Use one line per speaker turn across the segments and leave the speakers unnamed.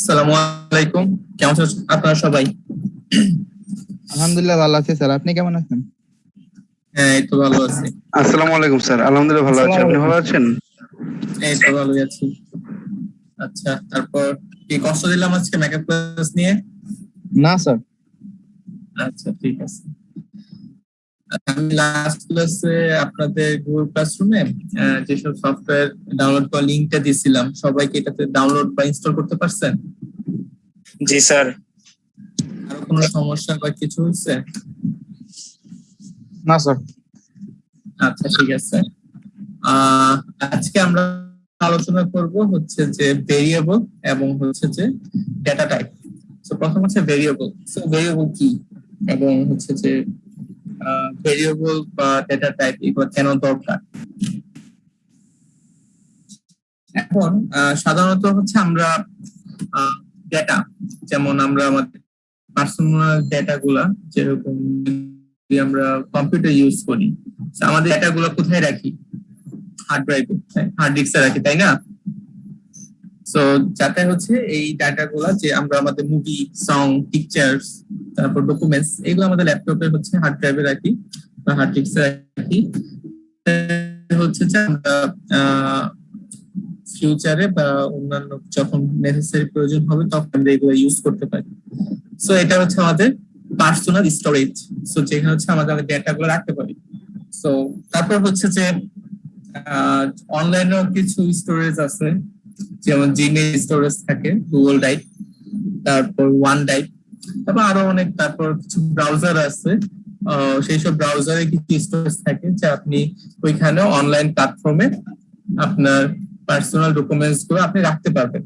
আসসালামু আলাইকুম। কেমন আছেন আপনারা সবাই?
আলহামদুলিল্লাহ ভালো আছি স্যার, আপনি কেমন আছেন?
হ্যাঁ, এই তো ভালো আছি।
আসসালামু আলাইকুম স্যার, আলহামদুলিল্লাহ ভালো আছি। আপনি ভালো আছেন?
এই তো ভালোই আছি। আচ্ছা, তারপর কি কষ্ট দিলাম আজকে মেকআপ ক্লাস নিয়ে?
না স্যার।
আচ্ছা, ঠিক আছে। আমি লাস্ট ক্লাসে আপনাদের গুগল ক্লাসরুমে যেসব সফটওয়্যার ডাউনলোড করার লিংকটা দিয়েছিলাম, সবাইকে এটাতে ডাউনলোড বা ইনস্টল করতে পারছেন?
জি স্যার।
আরো কোনো সমস্যা বা কিছু হয়েছে?
না স্যার।
আচ্ছা, ঠিক আছে। আজকে আমরা আলোচনা করব হচ্ছে যে ভেরিয়েবল এবং হচ্ছে যে ডেটা টাইপ। তো প্রথম হচ্ছে ভেরিয়েবল। সো ভেরিয়েবল কি এবং হচ্ছে যে ভেরিয়েবল বা ডেটা টাইপ এগুলো কেন দরকার। এখন সাধারণত হচ্ছে আমরা ডেটা, যেমন আমরা আমাদের পার্সোনাল ডেটা গুলা যেরকম আমরা কম্পিউটার ইউজ করি, আমাদের ডেটা গুলো কোথায় রাখি? হার্ড ড্রাইভে, হার্ড ডিস্কে রাখি, তাই না? সো যাতে হচ্ছে এই ডাটা গুলা যে আমরা আমাদের মুভি, সং, পিকচার্স, তারপর ডকুমেন্টস এগুলো আমাদের ল্যাপটপে হচ্ছে হার্ড ড্রাইভে রাখি বা হার্ড ডিস্কে রাখি, হচ্ছে যে আমরা ফিউচারে বা অন্যান্য যখন নেসেসারি প্রয়োজন হবে তখন আমরা এগুলো ইউজ করতে পারি। সো এটা হচ্ছে আমাদের পার্সোনাল স্টোরেজ। সো যেখানে হচ্ছে আমাদের ডেটা গুলো রাখতে পারি। সো তারপর হচ্ছে যে অনলাইনেও কিছু স্টোরেজ আছে, যেমন জিমেইল স্টোরেজ থাকে, গুগল ড্রাইভ, তারপর ওয়ান ড্রাইভ, তারপর আরো অনেক, তারপর কিছু ব্রাউজার আছে। সেই সব ব্রাউজারে কিছু স্টোরেজ থাকে যা আপনি ওইখানে অনলাইন প্ল্যাটফর্মে আপনার পার্সোনাল ডকুমেন্টস গুলো আপনি রাখতে পারবেন।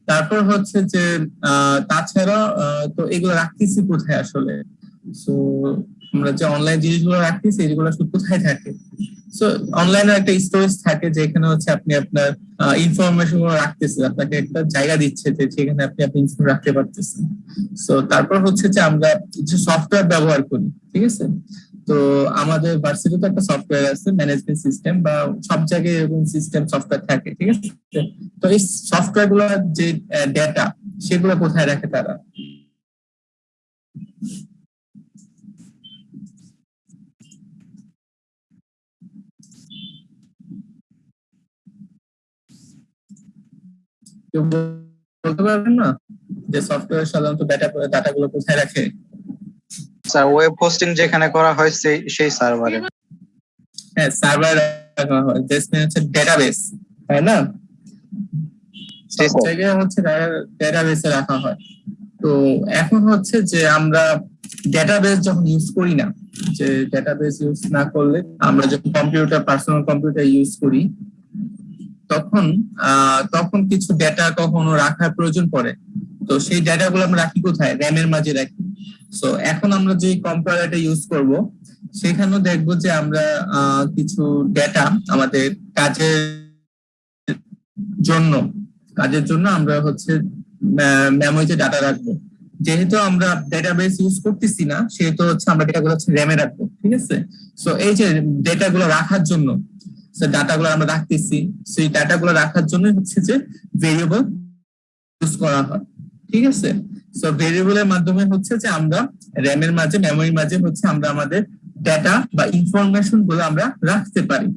তারপর হচ্ছে যে তাছাড়া তো এগুলো রাখতেছি কোথায় আসলে? সো আমরা যে অনলাইন জিনিসগুলো রাখতেছি এগুলো আসলে কোথায় থাকে? সো অনলাইনে একটা স্টোরেজ থাকে যেখানে হচ্ছে আপনি আপনার ইনফরমেশন গুলো রাখতেছেন, আপনাকে একটা জায়গা দিচ্ছে যে সেখানে আপনি আপনি ইনফরমেশন রাখতে পারতেছেন। সো তারপর হচ্ছে যে আমরা কিছু সফটওয়্যার ব্যবহার করি, ঠিক আছে? তো আমাদের ভার্সিটিতে একটা সফটওয়্যার আছে, ম্যানেজমেন্ট সিস্টেম, বা সব জায়গায় এরকম সিস্টেম সফটওয়্যার থাকে, ঠিক আছে? তো এই সফটওয়্যার গুলো যে ডেটা সেগুলো কোথায় রাখে তারা? কেউ বলতে পারবেন না যে সফটওয়্যার সাধারণত ডাটা গুলো কোথায় রাখে?
স্যার ওয়েব হোস্টিং যেখানে করা হয় সেই সার্ভারে।
হ্যাঁ, সার্ভার রাখা হয়, হচ্ছে ডেটাবেস, তাই না? সব জায়গায় হচ্ছে ডেটাবেসে রাখা হয়। তো এখন হচ্ছে যে আমরা ডেটাবেস যখন ইউজ করি না, যে ডেটাবেস ইউজ না করলে আমরা যখন কম্পিউটার, পার্সোনাল কম্পিউটার ইউজ করি তখন তখন কিছু ডেটা কখনো রাখার প্রয়োজন পড়ে। তো সেই ডেটাগুলো আমরা রাখি কোথায়? র্যামের মাঝে রাখি। সো এখন আমরা যে কম্পিউটারটা ইউজ করব সেখানেও দেখবো যে আমরা কিছু ডেটা আমাদের কাজের জন্য আমরা হচ্ছে মেমোরিতে ডাটা রাখবো। যেহেতু আমরা ডেটাবেস ইউজ করতেছি না সেহেতু হচ্ছে আমরা ডেটাগুলো হচ্ছে র্যামে রাখবো, ঠিক আছে? সো এই যে ডেটাগুলো রাখার জন্য, ডাটাগুলো আমরা রাখতেছি, সেই ডাটাগুলো রাখার জন্য হচ্ছে যে ভেরিয়েবল ইউজ করা হয়, ঠিক আছে? সো ভেরিয়েবলের মাধ্যমে হচ্ছে যে আমরা র্যামের মাঝে, মেমোরির মাঝে হচ্ছে আমরা আমাদের ডেটা বা ইনফরমেশন গুলো আমরা রাখতে পারি।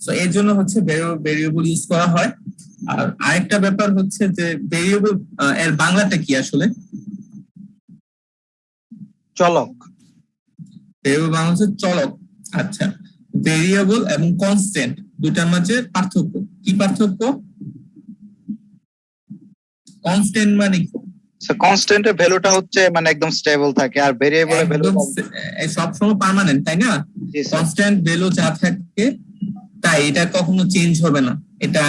সো এর জন্য হচ্ছে ভেরিয়েবল ইউজ করা হয়। আর আরেকটা ব্যাপার হচ্ছে যে ভেরিয়েবল এর বাংলাটা কি আসলে?
চলক।
ভেরিয়েবল বাংলা হচ্ছে চলক। আচ্ছা, ভেরিয়েবল এবং কনস্ট্যান্ট দুটার মাঝে পার্থক্য কি? পার্থক্য কনস্ট্যান্ট মানে কি?
কনস্ট্যান্টের ভ্যালুটা হচ্ছে মানে একদম স্টেবল থাকে, আর ভেরিয়েবলের ভ্যালু
সব সময় পার্মানেন্ট, তাই না? কনস্ট্যান্ট ভ্যালু যা থাকে তাই, এটা কখনো চেঞ্জ হবে না। এটা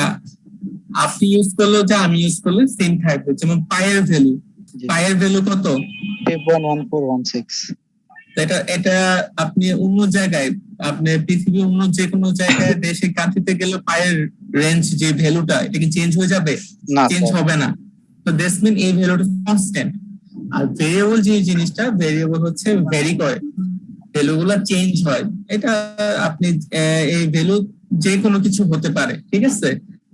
আপনি ইউজ করলেও যা আমি ইউজ করলে সেম থাকবে। যেমন পায়ের ভ্যালু কত?
5.1416।
এটা আপনি অন্য জায়গায়, আপনি পৃথিবীর অন্য যে কোনো জায়গায় দেশে কান্ট্রিতে গেলে পায়ের রেঞ্জ যে ভ্যালুটা, এটা কি চেঞ্জ হয়ে যাবে? চেঞ্জ হবে না। তো দ্যাটস মিন এই ভ্যালুটা কনস্ট্যান্ট। আর ভেরিয়েবল যে জিনিসটা, ভেরিয়েবল হচ্ছে ভ্যারি করে, ভ্যালুগুলো চেঞ্জ হয়। এটা আপনি এই ভ্যালু যে কোনো কিছু হতে পারে, ঠিক আছে?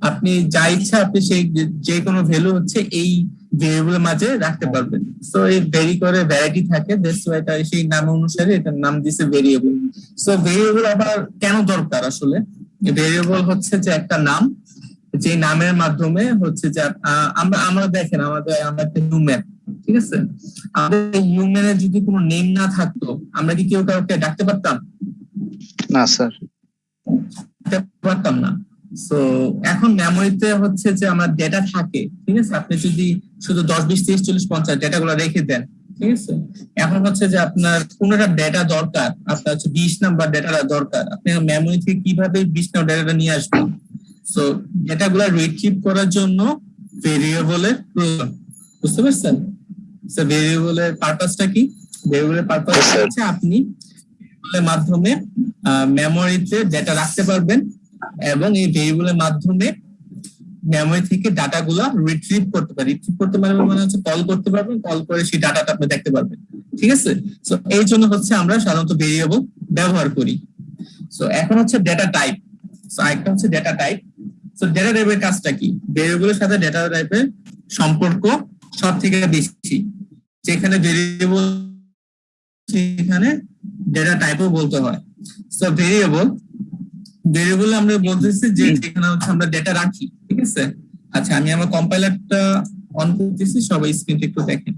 আপনি যা ইচ্ছা আপনি সেই যে কোনো ভ্যালু হচ্ছে এই ভেরিয়েবলের মাঝে রাখতে পারবেন। সো এই ভেরি করে ভ্যারাইটি থাকে, দ্যাটস ওয়াই এটা সেই নাম অনুসারে এটার নাম দিছে ভেরিয়েবল। সো ভেরিয়েবল আবার কেন দরকার আসলে? ভেরিয়েবল হচ্ছে যে একটা নাম, যে নামের মাধ্যমে হচ্ছে যে আমরা আমরা দেখেন আমরা একটা হিউম্যান, ঠিক আছে? আমাদের হিউম্যানের যদি কোনো নেম না থাকতো আমরা কি কেউ কাউকে ডাকতে পারতাম?
না স্যার।
পারতাম না। সো এখন মেমোরিতে হচ্ছে যে আমার ডেটা থাকে, ঠিক আছে? আপনি যদি শুধু 10, 20, 30, 40, 50 ডেটা গুলো রেখে দেন, ঠিক আছে? এখন হচ্ছে যে আপনার কোন একটা ডেটা দরকার, আপনার হচ্ছে 20 নাম্বার ডেটাটা দরকার, আপনি মেমোরি থেকে কিভাবে 20 নাম্বার ডেটাটা নিয়ে আসবেন? সো ডেটা গুলা রিট্রিভ করার জন্য ভেরিয়েবলের প্রয়োজন, বুঝতে পারছেন? সো ভেরিয়েবলের পারপাসটা কি? ভেরিয়েবলের পারপাস হচ্ছে আপনি ভেরিয়েবলের মাধ্যমে মেমোরিতে ডেটা রাখতে পারবেন এবং এই ভেরিয়েবলের মাধ্যমে মেমোরি থেকে ডাটাগুলো রিট্রিভ করতে পারবেন। রিট্রিভ করতে পারবেন মানে হচ্ছে কল করতে পারবেন, কল করে সেই ডাটাটা আপনি দেখতে পারবেন, ঠিক আছে? সো এই জন্য হচ্ছে আমরা সাধারণত ভেরিয়েবল ব্যবহার করি। সো এখন হচ্ছে ডেটা টাইপ। সো একটা হচ্ছে ডেটা টাইপ। সো ডেটা টাইপের কাজটা কি? ভেরিয়েবলের সাথে ডেটা টাইপের সম্পর্ক সব থেকে বেশি। যেখানে ভেরিয়েবল সেখানে ডেটা টাইপও বলতে হয়। সো ভেরিয়েবল আমরা বলতেছি যে যেখানে হচ্ছে আমরা ডেটা রাখি, ঠিক আছে? আচ্ছা, আমি আমার কম্পাইলারটা অন করতেছি, সবাই স্ক্রিনটা একটু দেখেন।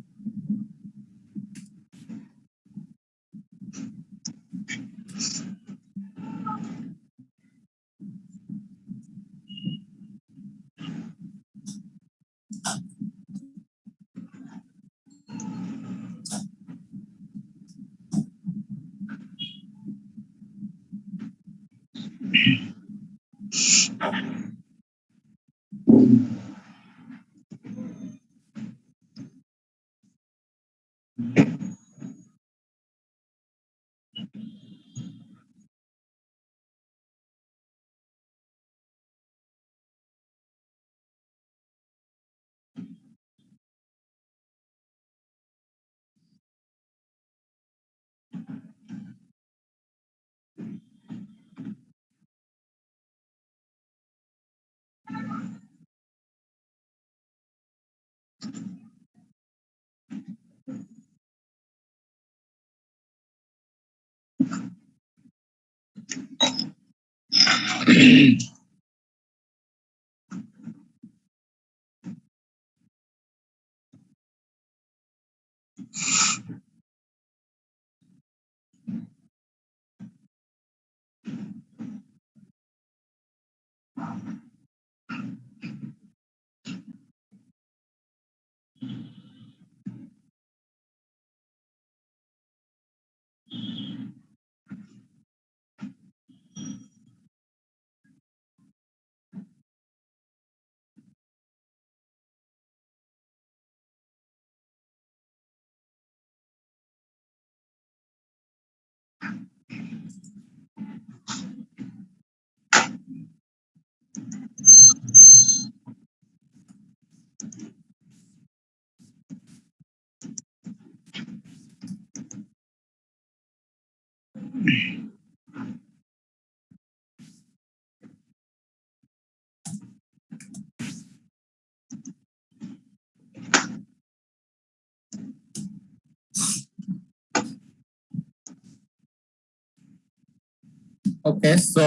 ওকে, সো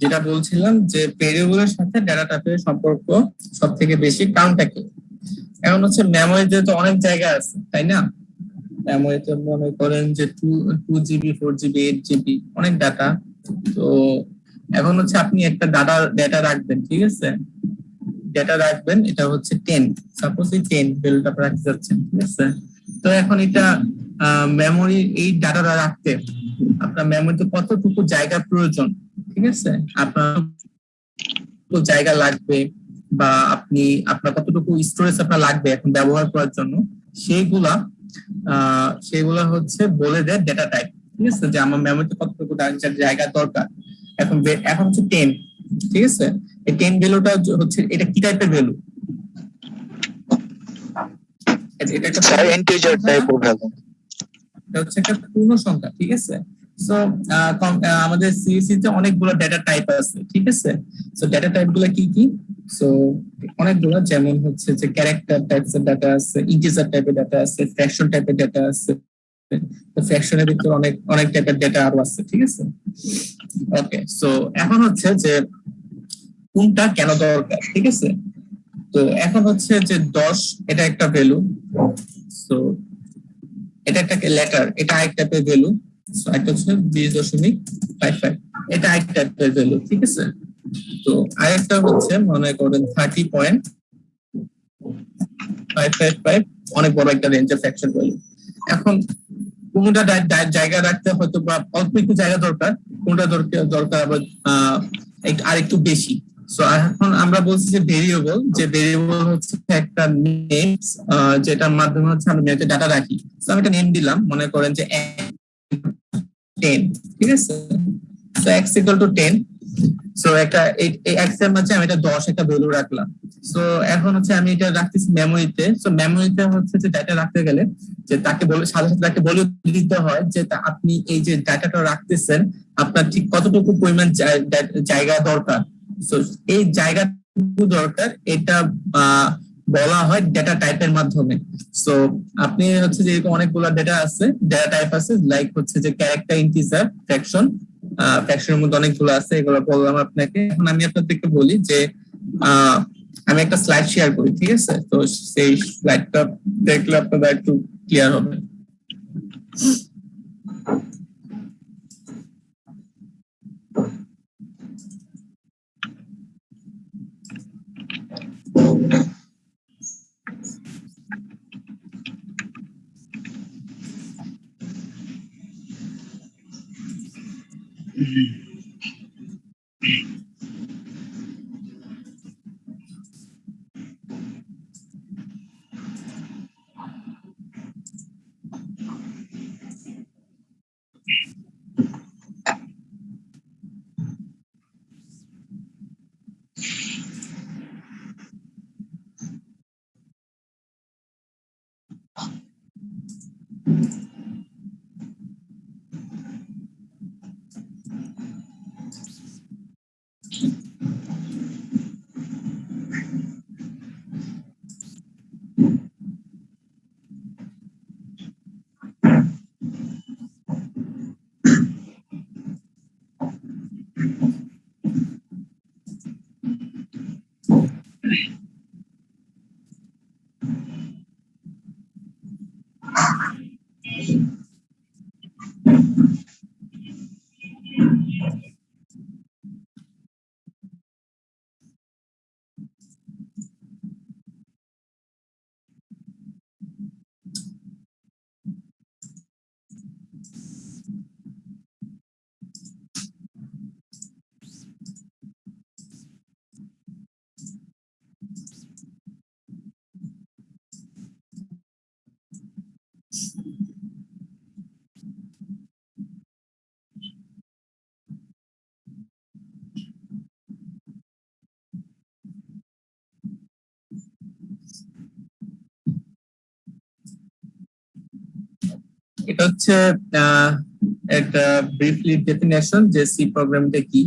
যেটা বলছিলাম যে ভেরিয়েবলের সাথে ডেটা টাইপের সম্পর্ক সব থেকে বেশি কারণটা কি? এখন হচ্ছে মেমোরিতে তো অনেক জায়গা আছে, তাই না? মেমোরিতে মনে করেন যে 2 GB 4 GB 8 GB অনেক ডাটা। তো এখন হচ্ছে আপনি একটা ডেটা রাখবেন, ঠিক আছে? ডেটা রাখবেন, এটা হচ্ছে 10, সাপোজ এই 10 ভ্যালুটা রাখতে যাচ্ছেন, ঠিক আছে? তো এখন এটা মেমোরি এই ডাটাটা রাখতে আপনার মেমোরিতে কতটুকু জায়গা প্রয়োজন, ঠিক আছে? আপনার জায়গা লাগবে বা আপনার কতটুকু স্টোরেজ আপনার লাগবে এখন ব্যবহার করার জন্য, সেগুলা হচ্ছে বলে দেয় ডেটা টাইপ, ঠিক আছে? যে আমার মেমোরিতে কতটুকু জায়গা দরকার। এখন হচ্ছে 10, ঠিক আছে? এই 10 ভ্যালুটা হচ্ছে এটা কি টাইপের ভ্যালু? এটা একটা
sir integer type of value.
এটা হচ্ছে একটা পূর্ণ সংখ্যা, ঠিক আছে? সো আমাদের সিএসসি তে অনেকগুলো ডেটা টাইপ আছে, ঠিক আছে? সো ডেটা টাইপ গুলো কি কি? সো অনেকগুলো, যেমন হচ্ছে যে ক্যারেক্টার টাইপস এর ডাটা আছে, ইন্টিজার টাইপের ডাটা আছে, ফ্র্যাকশন টাইপের ডাটা আছে। তো ফ্র্যাকশনের ভিতরে অনেক অনেক টাইপের ডেটা আরো আছে, ঠিক আছে? ওকে, সো এখন হচ্ছে যে কোনটা কেন দরকার, ঠিক আছে? তো এখন হচ্ছে যে 10 এটা একটা ভ্যালু, সো এটা একটা লেটার, এটা আরেক টাইপের ভ্যালু, সো একটা হচ্ছে 20.55, এটা আরেক টাইপের ভ্যালু, ঠিক আছে? তো আরেকটা হচ্ছে মনে করেন 30.555, অনেক বড় একটা রেঞ্জের ফ্র্যাকশন ভ্যালু। এখন কোনটা জায়গা রাখতে হয়তো বা অল্প একটু জায়গা দরকার, কোনটা দরকার আবার আরেকটু বেশি। সো এখন আমরা বলছি যে ভেরিয়েবল, যে ভেরিয়েবল হচ্ছে একটা নেম, যেটার মাধ্যমে হচ্ছে আমরা মেয়েতে ডাটা রাখি। সো আমি একটা নেম দিলাম, মনে করেন যে 10, ঠিক আছে? So x = 10। সো একটা x এর মাঝে আমি এটা 10 একটা ভ্যালু রাখলাম। সো এখন হচ্ছে আমি এটা রাখতেছি মেমোরিতে। সো মেমোরিতে হচ্ছে যে ডাটা রাখতে গেলে যে তাকে বলে সাথে সাথে তাকে বলে দিতে হয় যে আপনি এই যে ডাটাটা রাখতেছেন আপনার ঠিক কতটুকু পরিমাণ জায়গা দরকার। সো এই জায়গাটুকু দরকার এটা বলা হয় ডেটা টাইপের মাধ্যমে। সো আপনি হচ্ছে যে এরকম অনেকগুলো ডেটা আছে, ডেটা টাইপ আছে, লাইক হচ্ছে যে ক্যারেক্টার, ইন্টিজার, ফ্র্যাকশন। ফ্র্যাকশনের মধ্যে অনেকগুলো আছে, এগুলো বললাম আপনাকে। এখন আমি আপনাদেরকে বলি যে আমি একটা স্লাইড শেয়ার করি, ঠিক আছে? তো সেই স্লাইডটা দেখলে আপনাদের একটু ক্লিয়ার হবে। এটা হচ্ছে একটা ব্রিফলি ডেফিনেশন যে সি প্রোগ্রামটা কি।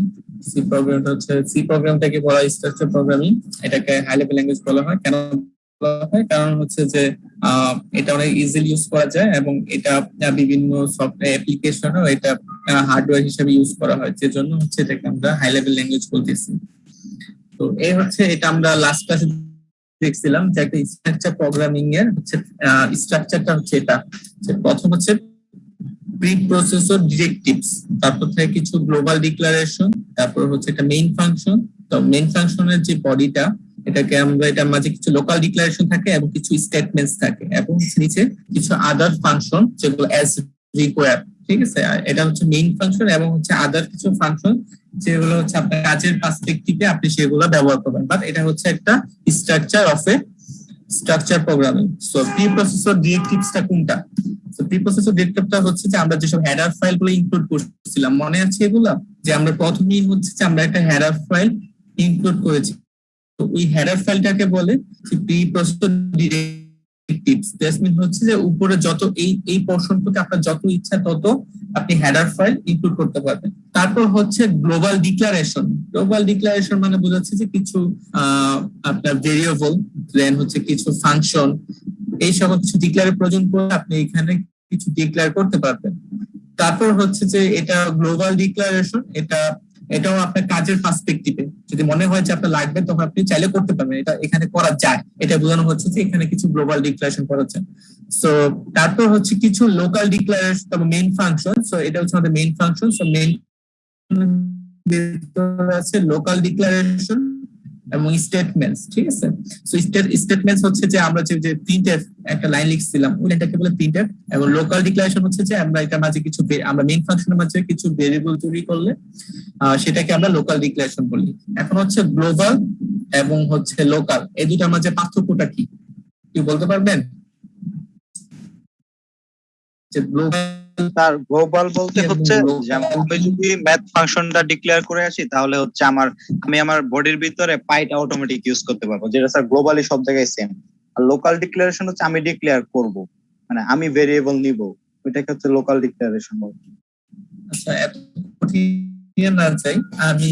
সি প্রোগ্রামটা হচ্ছে, সি প্রোগ্রামটাকে বলা হয় স্ট্রাকচার প্রোগ্রামিং। এটাকে হাই লেভেল ল্যাঙ্গুয়েজ বলা হয়। কেন বলা হয়? কারণ হচ্ছে যে এটা অনেক ইজিলি ইউজ করা যায় এবং এটা বিভিন্ন সফটওয়্যার অ্যাপ্লিকেশনও এটা হার্ডওয়্যার হিসেবে ইউজ করা হয়, যে জন্য হচ্ছে এটাকে আমরা হাই লেভেল ল্যাঙ্গুয়েজ বলতেছি। তো এই হচ্ছে, এটা আমরা লাস্ট ক্লাসে দেখছিলাম যে একটা স্ট্রাকচার প্রোগ্রামিং এর হচ্ছে স্ট্রাকচারটা হচ্ছে এটা। প্রথম হচ্ছে প্রি প্রসেসর ডিরেক্টিভস, তারপর থেকে কিছু গ্লোবাল ডিক্লারেশন, তারপর হচ্ছে একটা মেইন ফাংশন। তো মেইন ফাংশনের যে বডিটা, এটাকে আমরা, এটার মাঝে কিছু লোকাল ডিক্লারেশন থাকে এবং কিছু স্টেটমেন্টস থাকে, এবং নিচে কিছু আদার ফাংশন যেগুলো অ্যাজ রিকোয়ার, ঠিক আছে? এটা হচ্ছে মেইন ফাংশন, এবং হচ্ছে আদার কিছু ফাংশন যেগুলো হচ্ছে আপনার কাজের পার্সপেক্টিভে আপনি সেগুলো ব্যবহার করবেন। বাট এটা হচ্ছে একটা structure of a structure programming. So preprocessor ডিরেক্টিভসটা কোনটা? সো প্রি প্রসেসর ডিরেক্টিভটা হচ্ছে যে আমরা যেসব হেডার ফাইলগুলো ইনক্লুড করছিলাম, মনে আছে এগুলা? যে আমরা প্রথমেই হচ্ছে যে আমরা একটা হেডার ফাইল ইনক্লুড করেছি, তো ওই হেডার ফাইলটাকে বলে যে preprocessor directive. Tips that's mean হচ্ছে যে উপরে যত এই পোরশনটাকে আপনার যত ইচ্ছা তত আপনি হেডার ফাইল ইনক্লুড করতে পারবেন। তারপর হচ্ছে গ্লোবাল ডিক্লারেশন মানে বোঝাচ্ছে যে কিছু আপনার ভেরিয়েবল দেন হচ্ছে কিছু ফাংশন এই সকল কিছু ডিক্লেয়ারের প্রয়োজন পড়লে আপনি এখানে কিছু ডিক্লেয়ার করতে পারবেন। তারপর হচ্ছে যে এটা গ্লোবাল ডিক্লারেশন, এটাও আপনার কাজের পার্সপেক্টিভে যদি মনে হয় যে আপনার লাগবে তখন আপনি চাইলে করতে পারবেন, এটা এখানে করা যায়। এটা বোঝানো হচ্ছে যে এখানে কিছু গ্লোবাল ডিক্লারেশন করা যায়। সো তারপর হচ্ছে কিছু লোকাল ডিক্লারেশন, তারপর মেইন ফাংশন। সো এটা হচ্ছে আমাদের মেইন ফাংশন। সো মেইন আছে লোকাল ডিক্লারেশন এবং স্টেটমেন্টস, ঠিক আছে। সো স্টেটমেন্টস হচ্ছে যে আমরা যে প্রিন্টএফ একটা লাইন লিখছিলাম ওই লাইনটাকে বলে প্রিন্টএফ, এবং লোকাল ডিক্লারেশন হচ্ছে যে আমরা এটার মাঝে কিছু আমরা মেইন ফাংশনের মাঝে কিছু ভেরিয়েবল তৈরি করলে সেটাকে আমরা লোকাল ডিক্লারেশন বলি। এখন হচ্ছে গ্লোবাল এবং হচ্ছে লোকাল, এই দুটার মাঝে পার্থক্যটা কি বলতে পারবেন? যে
তার গ্লোবাল বলতে হচ্ছে যেমন আমি যদি ম্যাথ ফাংশনটা ডিক্লেয়ার করে আসি তাহলে হচ্ছে আমি আমার বডির ভিতরে পাইটা অটোমেটিক ইউজ করতে পারবো, যেটা স্যার গ্লোবালি সব জায়গায় সেম। আর লোকাল ডিক্লারেশন হচ্ছে আমি ডিক্লেয়ার করব, মানে আমি ভেরিয়েবল নিব, ওইটাকে হচ্ছে লোকাল ডিক্লারেশন বলে।
আচ্ছা, এত কঠিন না চাই, আমি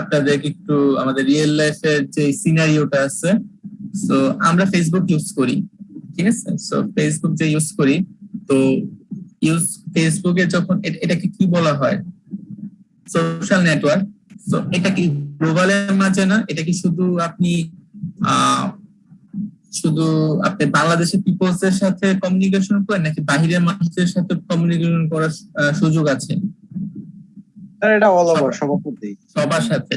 আপনাদেরকে একটু আমাদের রিয়েল লাইফের যে সিনারিওটা আছে। সো আমরা ফেসবুক ইউজ করি, ঠিক আছে। সো ফেসবুক যে ইউজ করি, তো ফেসবুকে যখন এটাকে কি বলা হয়, সোশ্যাল নেটওয়ার্ক। তো এটা কি গ্লোবালের মাঝে না, এটা কি শুধু আপনি বাংলাদেশের পিপলসের সাথে কমিউনিকেশন করেন নাকি বাহিরের মানুষদের সাথে কমিউনিকেশন করার সুযোগ আছে?
স্যার এটা অল ওভার
সবার সাথে।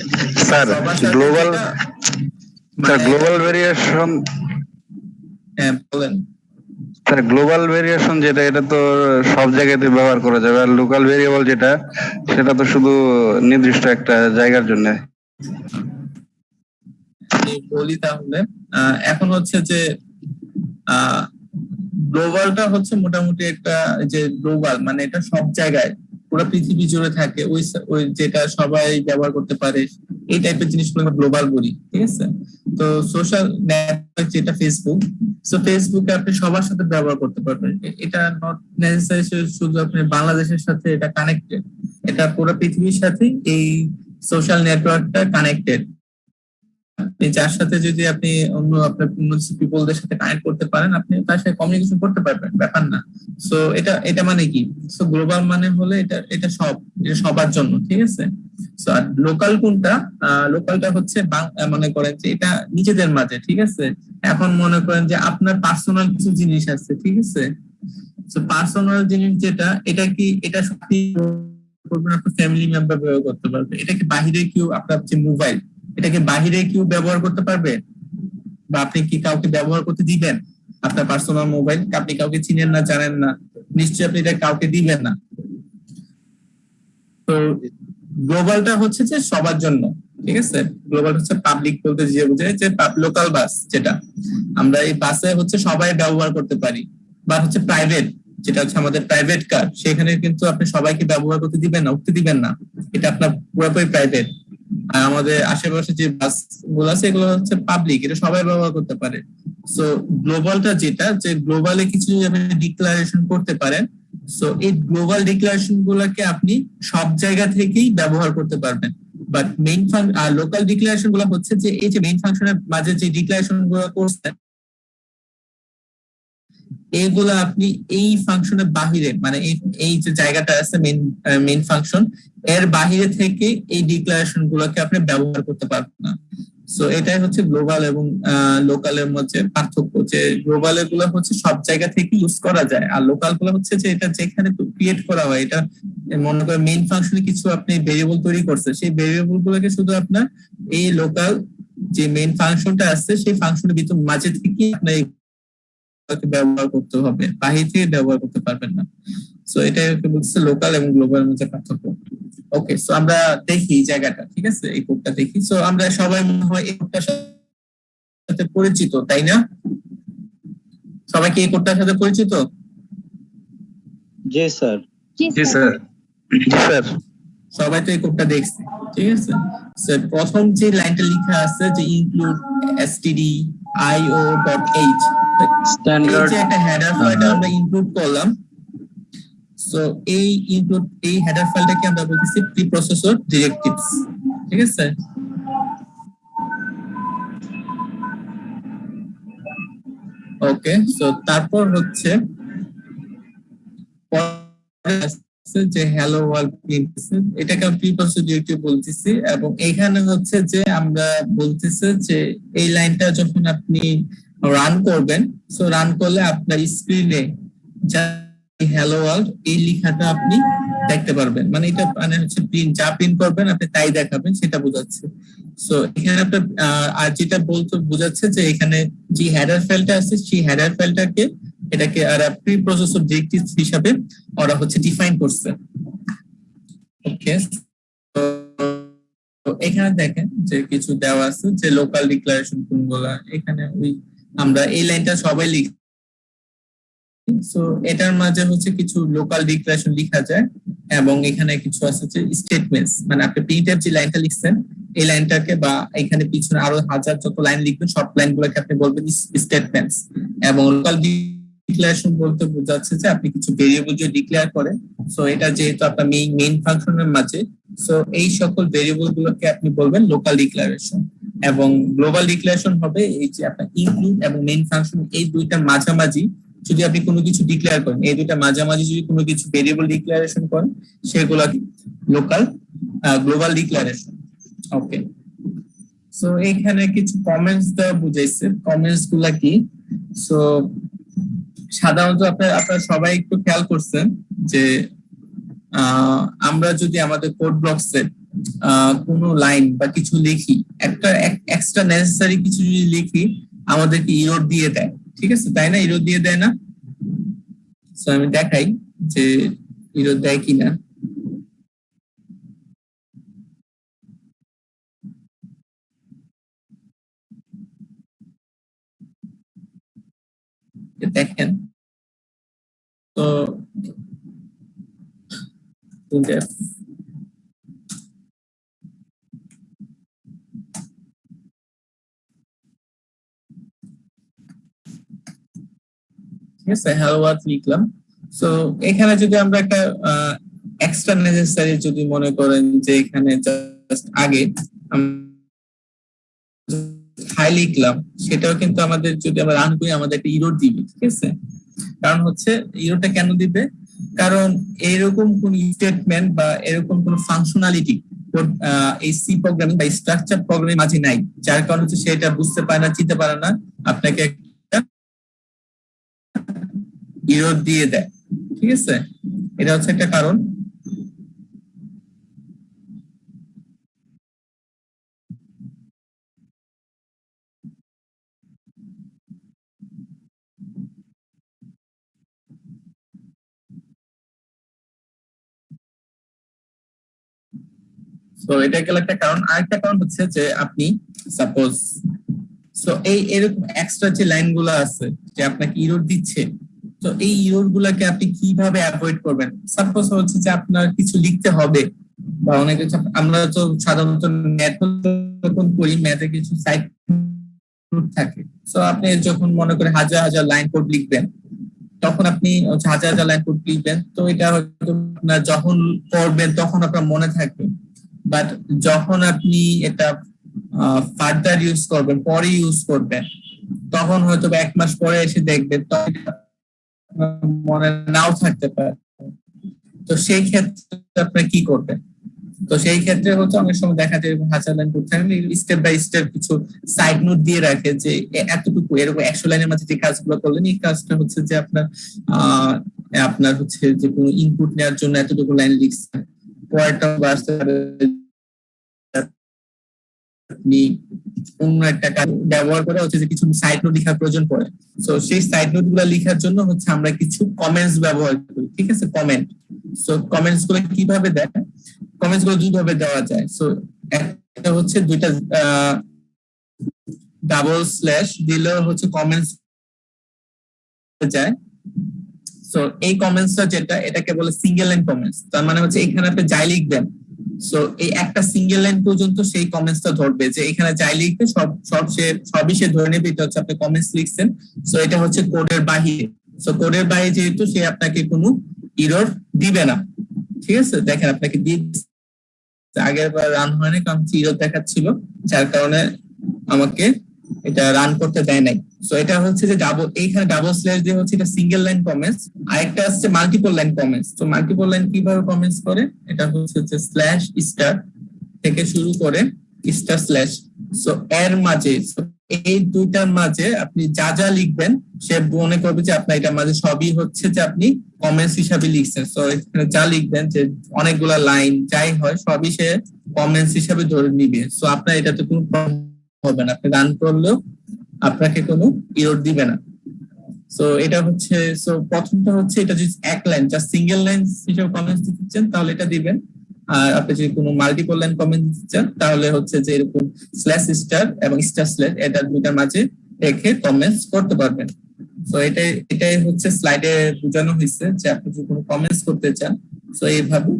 স্যার গ্লোবাল ভেরিয়েশন,
হ্যাঁ বলেন।
স্যার গ্লোবাল ভেরিয়েশন যেটা, এটা তো সব জায়গাতে ব্যবহার করা যাবে, আর লোকাল ভেরিয়েবল যেটা সেটা তো শুধু নির্দিষ্ট একটা জায়গার জন্য।
বলি তাহলে এখন হচ্ছে যে গ্লোবালটা হচ্ছে মোটামুটি একটা, যে গ্লোবাল মানে এটা সব জায়গায় পুরো পৃথিবী জুড়ে থাকে, ওই যেটা সবাই ব্যবহার করতে পারে, এই টাইপের জিনিসগুলো আমরা গ্লোবাল বলি, ঠিক আছে। তো সোশ্যাল নেটওয়ার্ক যেটা ফেসবুক, সো ফেসবুকে আপনি সবার সাথে ব্যবহার করতে পারবেন। এটা নট নেসেসারি শুধু আপনি বাংলাদেশের সাথে এটা কানেক্টেড, এটা পুরো পৃথিবীর সাথে এই সোশ্যাল নেটওয়ার্কটা কানেক্টেড। আপনি যার সাথে যদি আপনি অন্য আপনার পিপলদের সাথে কানেক্ট করতে পারেন, আপনি তার সাথে কমিউনিকেশন করতে পারবেন, ব্যাপার না। সো এটা মানে কি, সো গ্লোবাল মানে হলে এটা সবার জন্য, ঠিক আছে। সো আর লোকাল কোনটা, লোকালটা হচ্ছে মনে করেন যে এটা নিজেদের মাঝে, ঠিক আছে। এখন মনে করেন যে আপনার পার্সোনাল কিছু জিনিস আছে, ঠিক আছে। সো পার্সোনাল জিনিস যেটা, এটা সত্যি করবেন আপনার ফ্যামিলি মেম্বার ব্যবহার করতে পারবে। এটা কি বাহিরে কেউ, আপনার যে মোবাইল, এটাকে বাহিরে কেউ ব্যবহার করতে পারবে? বা আপনি কি কাউকে ব্যবহার করতে দিবেন? আপনার পার্সোনাল মোবাইল আপনি কাউকে চিনেন না, জানেন না, নিশ্চয়ই আপনি এটা কাউকে দিবেন না। তো গ্লোবালটা হচ্ছে যে সবার জন্য, ঠিক আছে। গ্লোবাল হচ্ছে পাবলিক বলতে যে বোঝায় যে লোকাল বাস, যেটা আমরা এই বাসে হচ্ছে সবাই ব্যবহার করতে পারি। বা হচ্ছে প্রাইভেট, যেটা হচ্ছে আমাদের প্রাইভেট কার, সেখানে কিন্তু আপনি সবাইকে ব্যবহার করতে দিবেন না, উঠতে দিবেন না, এটা আপনার পুরোপুরি প্রাইভেট। আর আমাদের আশেপাশে যে বাস গুলো আছে এগুলো হচ্ছে পাবলিক, এটা সবাই ব্যবহার করতে পারে। সো গ্লোবালটা যেটা, যে গ্লোবালে কিছু আপনি ডিক্লারেশন করতে পারেন, সো এই গ্লোবাল ডিক্লারেশন গুলোকে আপনি সব জায়গা থেকেই ব্যবহার করতে পারবেন। বাট মেইন আর লোকাল ডিক্লারেশন গুলো হচ্ছে যে এই যে মেইন ফাংশনের মাঝে যে ডিক্লারেশন গুলো করছেন, এইগুলা আপনি এই ফাংশনের বাহিরে, মানে এই যে জায়গাটা আছে মেইন ফাংশন, এর বাহিরে থেকে এই ডিক্লারেশন গুলোকে আপনি ব্যবহার করতে পারবেন না। সো এটাই হচ্ছে গ্লোবাল এবং লোকালের মধ্যে পার্থক্য, যে গ্লোবাল গুলো হচ্ছে সব জায়গা থেকে ইউজ করা যায়, আর লোকাল গুলো হচ্ছে যে এটা যেখানে ক্রিয়েট করা হয়, এটা মনে করেন মেইন ফাংশনে কিছু আপনি ভেরিয়েবল তৈরি করছে, সেই ভেরিয়েবল গুলোকে শুধু আপনার এই লোকাল যে মেইন ফাংশনটা আছে সেই ফাংশনের ভিতর মাঝে থেকে আপনার ব্যবহার করতে হবে, বাহির থেকে ব্যবহার করতে পারবেন না। সো এটাই বলছে লোকাল এবং গ্লোবালের মধ্যে পার্থক্য। ওকে, সো আমরা দেখি এই জায়গাটা, ঠিক আছে, এই কোডটা দেখি। সো আমরা সবাই মনে হয় এই কোডটার সাথে পরিচিত, তাই না? সবাই কি এই কোডটার সাথে পরিচিত?
জি স্যার।
জি স্যার। জি স্যার।
সবাই তো এই কোডটা দেখছে, ঠিক আছে। স্যার প্রথম যে লাইনটা লেখা আছে যে ইনক্লুড stdio.h, এই
স্ট্যান্ডার্ড
যে একটা হেডার ফাইলটা আমরা ইনক্লুড করলাম, সো এই হেডার ফাইলটাকে আমরা বলতেছি প্রি প্রসেসর ডিরেক্টিভস। ঠিক আছে, ওকে। সো তারপর হচ্ছে যে হ্যালো ওয়ার্ল্ড প্রিন্ট, এটাকে আমি প্রি প্রসেসর ডিরেক্টিভ বলতেছি। এবং এখানে হচ্ছে যে আমরা বলতেছে যে এই লাইনটা যখন আপনি রান করবেন, সো রান করলে আপনার স্ক্রিনে যা হ্যালো ওয়ার্ল্ড এই লেখাটা আপনি দেখতে পারবেন। মানে এটা মানে হচ্ছে প্রিন্ট, যা প্রিন্ট করবেন আপনি তাই দেখাবেন, সেটা বোঝাচ্ছে। সো এখানে আপনার আর যেটা বলতে বোঝাচ্ছে যে এখানে যে হেডার ফাইলটা আছে সেই হেডার ফাইলটাকে এটাকে আর প্রি প্রসেসর ডিরেক্টিভস হিসাবে ওরা হচ্ছে ডিফাইন করছে। ওকে, তো এখানে দেখেন যে কিছু দেওয়া আছে যে লোকাল ডিক্লারেশন কোনগুলা। এখানে ওই আমরা এই লাইনটা সবাই লিখি, সো এটার মাঝে হচ্ছে কিছু লোকাল ডিক্লারেশন লেখা যায়। এবং এখানে কিছু আছে যে স্টেটমেন্টস, মানে আপনি প্রিন্টএফ যে লাইনটা লিখছেন এই লাইনটাকে বা এখানে পিছনে আরো হাজার যত লাইন লিখবেন সব লাইনগুলোকে আপনি বলবেন স্টেটমেন্টস। এবং লোকাল ডিক্লারেশন বলতে বোঝাচ্ছে যে আপনি কিছু ভেরিয়েবল যে ডিক্লেয়ার করেন, সো এটা যেহেতু আপনার মেইন ফাংশনের মাঝে, সো এই সকল ভেরিয়েবল গুলোকে আপনি বলবেন লোকাল ডিক্লারেশন। এবং গ্লোবাল ডিক্লারেশন হবে এই যে আপনার ইনক্লুড এবং মেইন ফাংশন এই দুইটার মাঝামাঝি যদি আপনি কোনো কিছু ডিক্লেয়ার করেন, এই দুইটা মাঝামাঝি যদি কোনো কিছু ভেরিয়েবল ডিক্লারেশন করেন সেগুলো লোকাল গ্লোবাল ডিক্লারেশন। ওকে, সো এখানে কিছু কমেন্টস দেওয়া বুঝাইছে। কমেন্টস গুলা কি? সো সাধারণত আপনারা সবাই একটু খেয়াল করছেন যে আমরা যদি আমাদের কোড ব্লকসে কোনো লাইন বা কিছু লিখি, একটা এক্সট্রা নেসেসারি কিছু যদি লিখি আমাদেরকে ইরর দিয়ে দেয়। ঠিক আছে, তাই না? ইরর দিয়ে দেয় না? সো আমি দেখাই যে ইরর দেয় কিনা। দেখেন তো ঠিক আছে, হ্যালো ওয়ার্ল্ড লিখলাম। সো এখানে যদি আমরা একটা এক্সট্রা নেসেসারি যদি মনে করেন যে এখানে জাস্ট আগে হাই লিখলাম, সেটাও কিন্তু আমাদের যদি আমরা রান করি আমাদের একটা ইরর দিবে। ঠিক আছে, কারণ হচ্ছে ইররটা কেন দিবে? কারণ এরকম কোন স্টেটমেন্ট বা এরকম কোন ফাংশনালিটি এই সি প্রোগ্রামিং বা স্ট্রাকচার প্রোগ্রামিং মাঝে নাই, যার কারণে হচ্ছে সেটা বুঝতে পারে না, চিনতে পারে না, আপনাকে একটা ইরর দিয়ে দেয়। ঠিক আছে, এটা হচ্ছে একটা কারণ। তো এটা গেল একটা কারণ। আরেকটা কারণ হচ্ছে যে আপনি সাপোজ সো এরকম এক্সট্রা যে লাইনগুলো আছে যে আপনাকে ইরর দিচ্ছে, তো এই ইরর গুলাকে আপনি কিভাবে অ্যাভয়েড করবেন? সাপোজ হচ্ছে যে আপনার কিছু লিখতে হবে বা অনেক কিছু, আমরা তো সাধারণত ম্যাথ যখন করি ম্যাথে কিছু সাইড থাকে। সো আপনি যখন মনে করে হাজার হাজার লাইন কোড লিখবেন তখন আপনি হাজার হাজার লাইন কোড লিখবেন, তো এটা হয়তো আপনার যখন করবেন তখন আপনার মনে থাকবে। বাট যখন আপনি এটা ফার্দার ইউজ করবেন, পরে ইউজ করবেন, তখন হয়তো 1 মাস পরে এসে দেখবেন তখন মনে নাও থাকতে পারে। তো সেই ক্ষেত্রে আপনি কি করবেন? তো সেই ক্ষেত্রে হচ্ছে অনেক সময় দেখা যায় হাজার লাইন করতে থাকলে স্টেপ বাই স্টেপ কিছু সাইড নোট দিয়ে রাখে যে এতটুকু এরকম 100 লাইনের মাঝে যে কাজগুলো করলেন এই কাজটা হচ্ছে যে আপনার হচ্ছে যে কোনো ইনপুট নেওয়ার জন্য এতটুকু লাইন লিখছেন, পরেরটা আপনি অন্য একটা কাজ ব্যবহার করে হচ্ছে যে কিছু সাইড নোট লেখার প্রয়োজন পড়ে। সো সেই সাইড নোট গুলো লেখার জন্য হচ্ছে আমরা কিছু কমেন্টস ব্যবহার করি। ঠিক আছে, কমেন্ট। সো কমেন্টস গুলো কিভাবে দেয়? কমেন্টস গুলো দুইভাবে দেওয়া যায়। সো একটা হচ্ছে দুইটা ডাবল স্ল্যাশ দিলেও হচ্ছে কমেন্টস যায়। সো এই কমেন্টসটা যেটা এটাকে বলে সিঙ্গেল লাইন কমেন্টস। তার মানে হচ্ছে এখানে আপনি যাই লিখবেন সো এই একটা সিঙ্গেল লাইন পর্যন্ত সেই কমেন্টসটা ধরবে, যে এখানে যাই লিখবে সবই সে ধরে নেবে এটা হচ্ছে আপনি কমেন্টস লিখছেন। সো এটা হচ্ছে কোডের বাহিরে। সো কোডের বাইরে যেহেতু সে আপনাকে কোনো এরর দিবে না। ঠিক আছে, দেখেন আপনাকে দিয়ে আগের বার রান হয়নি কারণ এরর দেখাচ্ছিল, যার কারণে আমাকে এটা রান করতে দেয় নাই। সো এটা হচ্ছে যে এইখানে ডাবল স্ল্যাশ দিয়ে হচ্ছে এটা সিঙ্গেল লাইন কমেন্টস। আরেকটা হচ্ছে মাল্টিপল লাইন কমেন্টস। তো মাল্টিপল লাইন কিভাবে কমেন্টস করে, এটা হচ্ছে যে স্ল্যাশ স্টার থেকে শুরু করে স্টার স্ল্যাশ। সো এর মাঝে এই দুইটার মাঝে আপনি যা যা লিখবেন সে মনে করবে যে আপনার এটার মাঝে সবই হচ্ছে যে আপনি কমেন্টস হিসাবে লিখছেন। সো এখানে যা লিখবেন যে অনেকগুলা লাইন যাই হয় সবই সে কমেন্টস হিসাবে ধরে নিবে। সো আপনার এটাতে কোনো প্রবলেম হবে না, আপনি রান করলেও আপনাকে কোনো এরর দিবে না। সো এটা হচ্ছে, সো প্রথমটা হচ্ছে এটা যদি এক লাইন জাস্ট সিঙ্গেল লাইন হিসেবে কমেন্টস দিচ্ছেন তাহলে এটা দিবেন। আর আপনি যদি কোনো মাল্টিপল লাইন কমেন্ট দিচ্ছেন তাহলে হচ্ছে যে এরকম স্ল্যাশ স্টার এবং স্টার স্ল্যাশ এটা দুইটার মাঝে রেখে কমেন্টস করতে পারবেন। তো এটাই হচ্ছে স্লাইডে বোঝানো হয়েছে যে আপনি যদি কোনো কমেন্টস করতে চান তো এইভাবে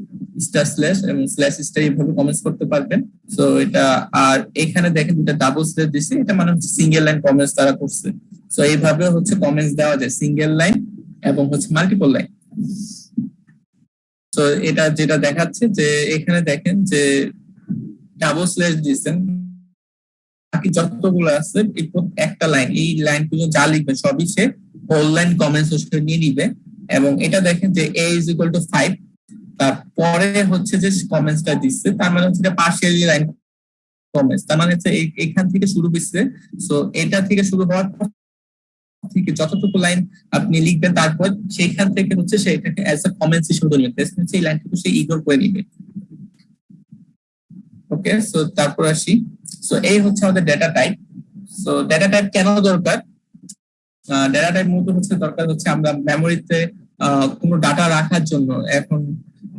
স্টার স্ল্যাশ এবং স্ল্যাশ স্টার এইভাবে কমেন্টস করতে পারবেন। তো এটা, আর এখানে দেখেন দুটা ডাবল স্ল্যাশ দিছে, এটা মানে হচ্ছে সিঙ্গেল লাইন কমেন্টস তারা করছে। তো এইভাবে হচ্ছে কমেন্টস দেওয়া যায় সিঙ্গেল লাইন এবং হচ্ছে মাল্টিপল লাইন। তো এটা যেটা দেখাচ্ছে যে এখানে দেখেন যে ডাবল স্ল্যাশ দিয়েছেন, বাকি যতগুলো আছে একটা লাইন, এই লাইন পর্যন্ত যা লিখবে সবই সে হোল লাইন কমেন্টস নিয়ে নিবে। এবং এটা দেখেন যে a is equal to 5, তারপরে হচ্ছে যে কমেন্টসটা দিচ্ছে তার মানে হচ্ছে পার্শিয়ালি লাইন কমেন্টস, তার মানে হচ্ছে এখান থেকে শুরু হচ্ছে। সো এটা থেকে শুরু হওয়ার পর থেকে যতটুকু লাইন আপনি লিখবেন তারপর সেইখান থেকে হচ্ছে সেটাকে অ্যাজ এ কমেন্টস হিসেবে ধরে নিবে, এই লাইনটুকু সে ইগনোর করে নিবে। ওকে, সো তারপর আসি। সো এই হচ্ছে আমাদের data type. So data type কেন দরকার? ডেটা টাইপ মূলত হচ্ছে দরকার হচ্ছে আমরা মেমোরিতে কোনো ডাটা রাখার জন্য এখন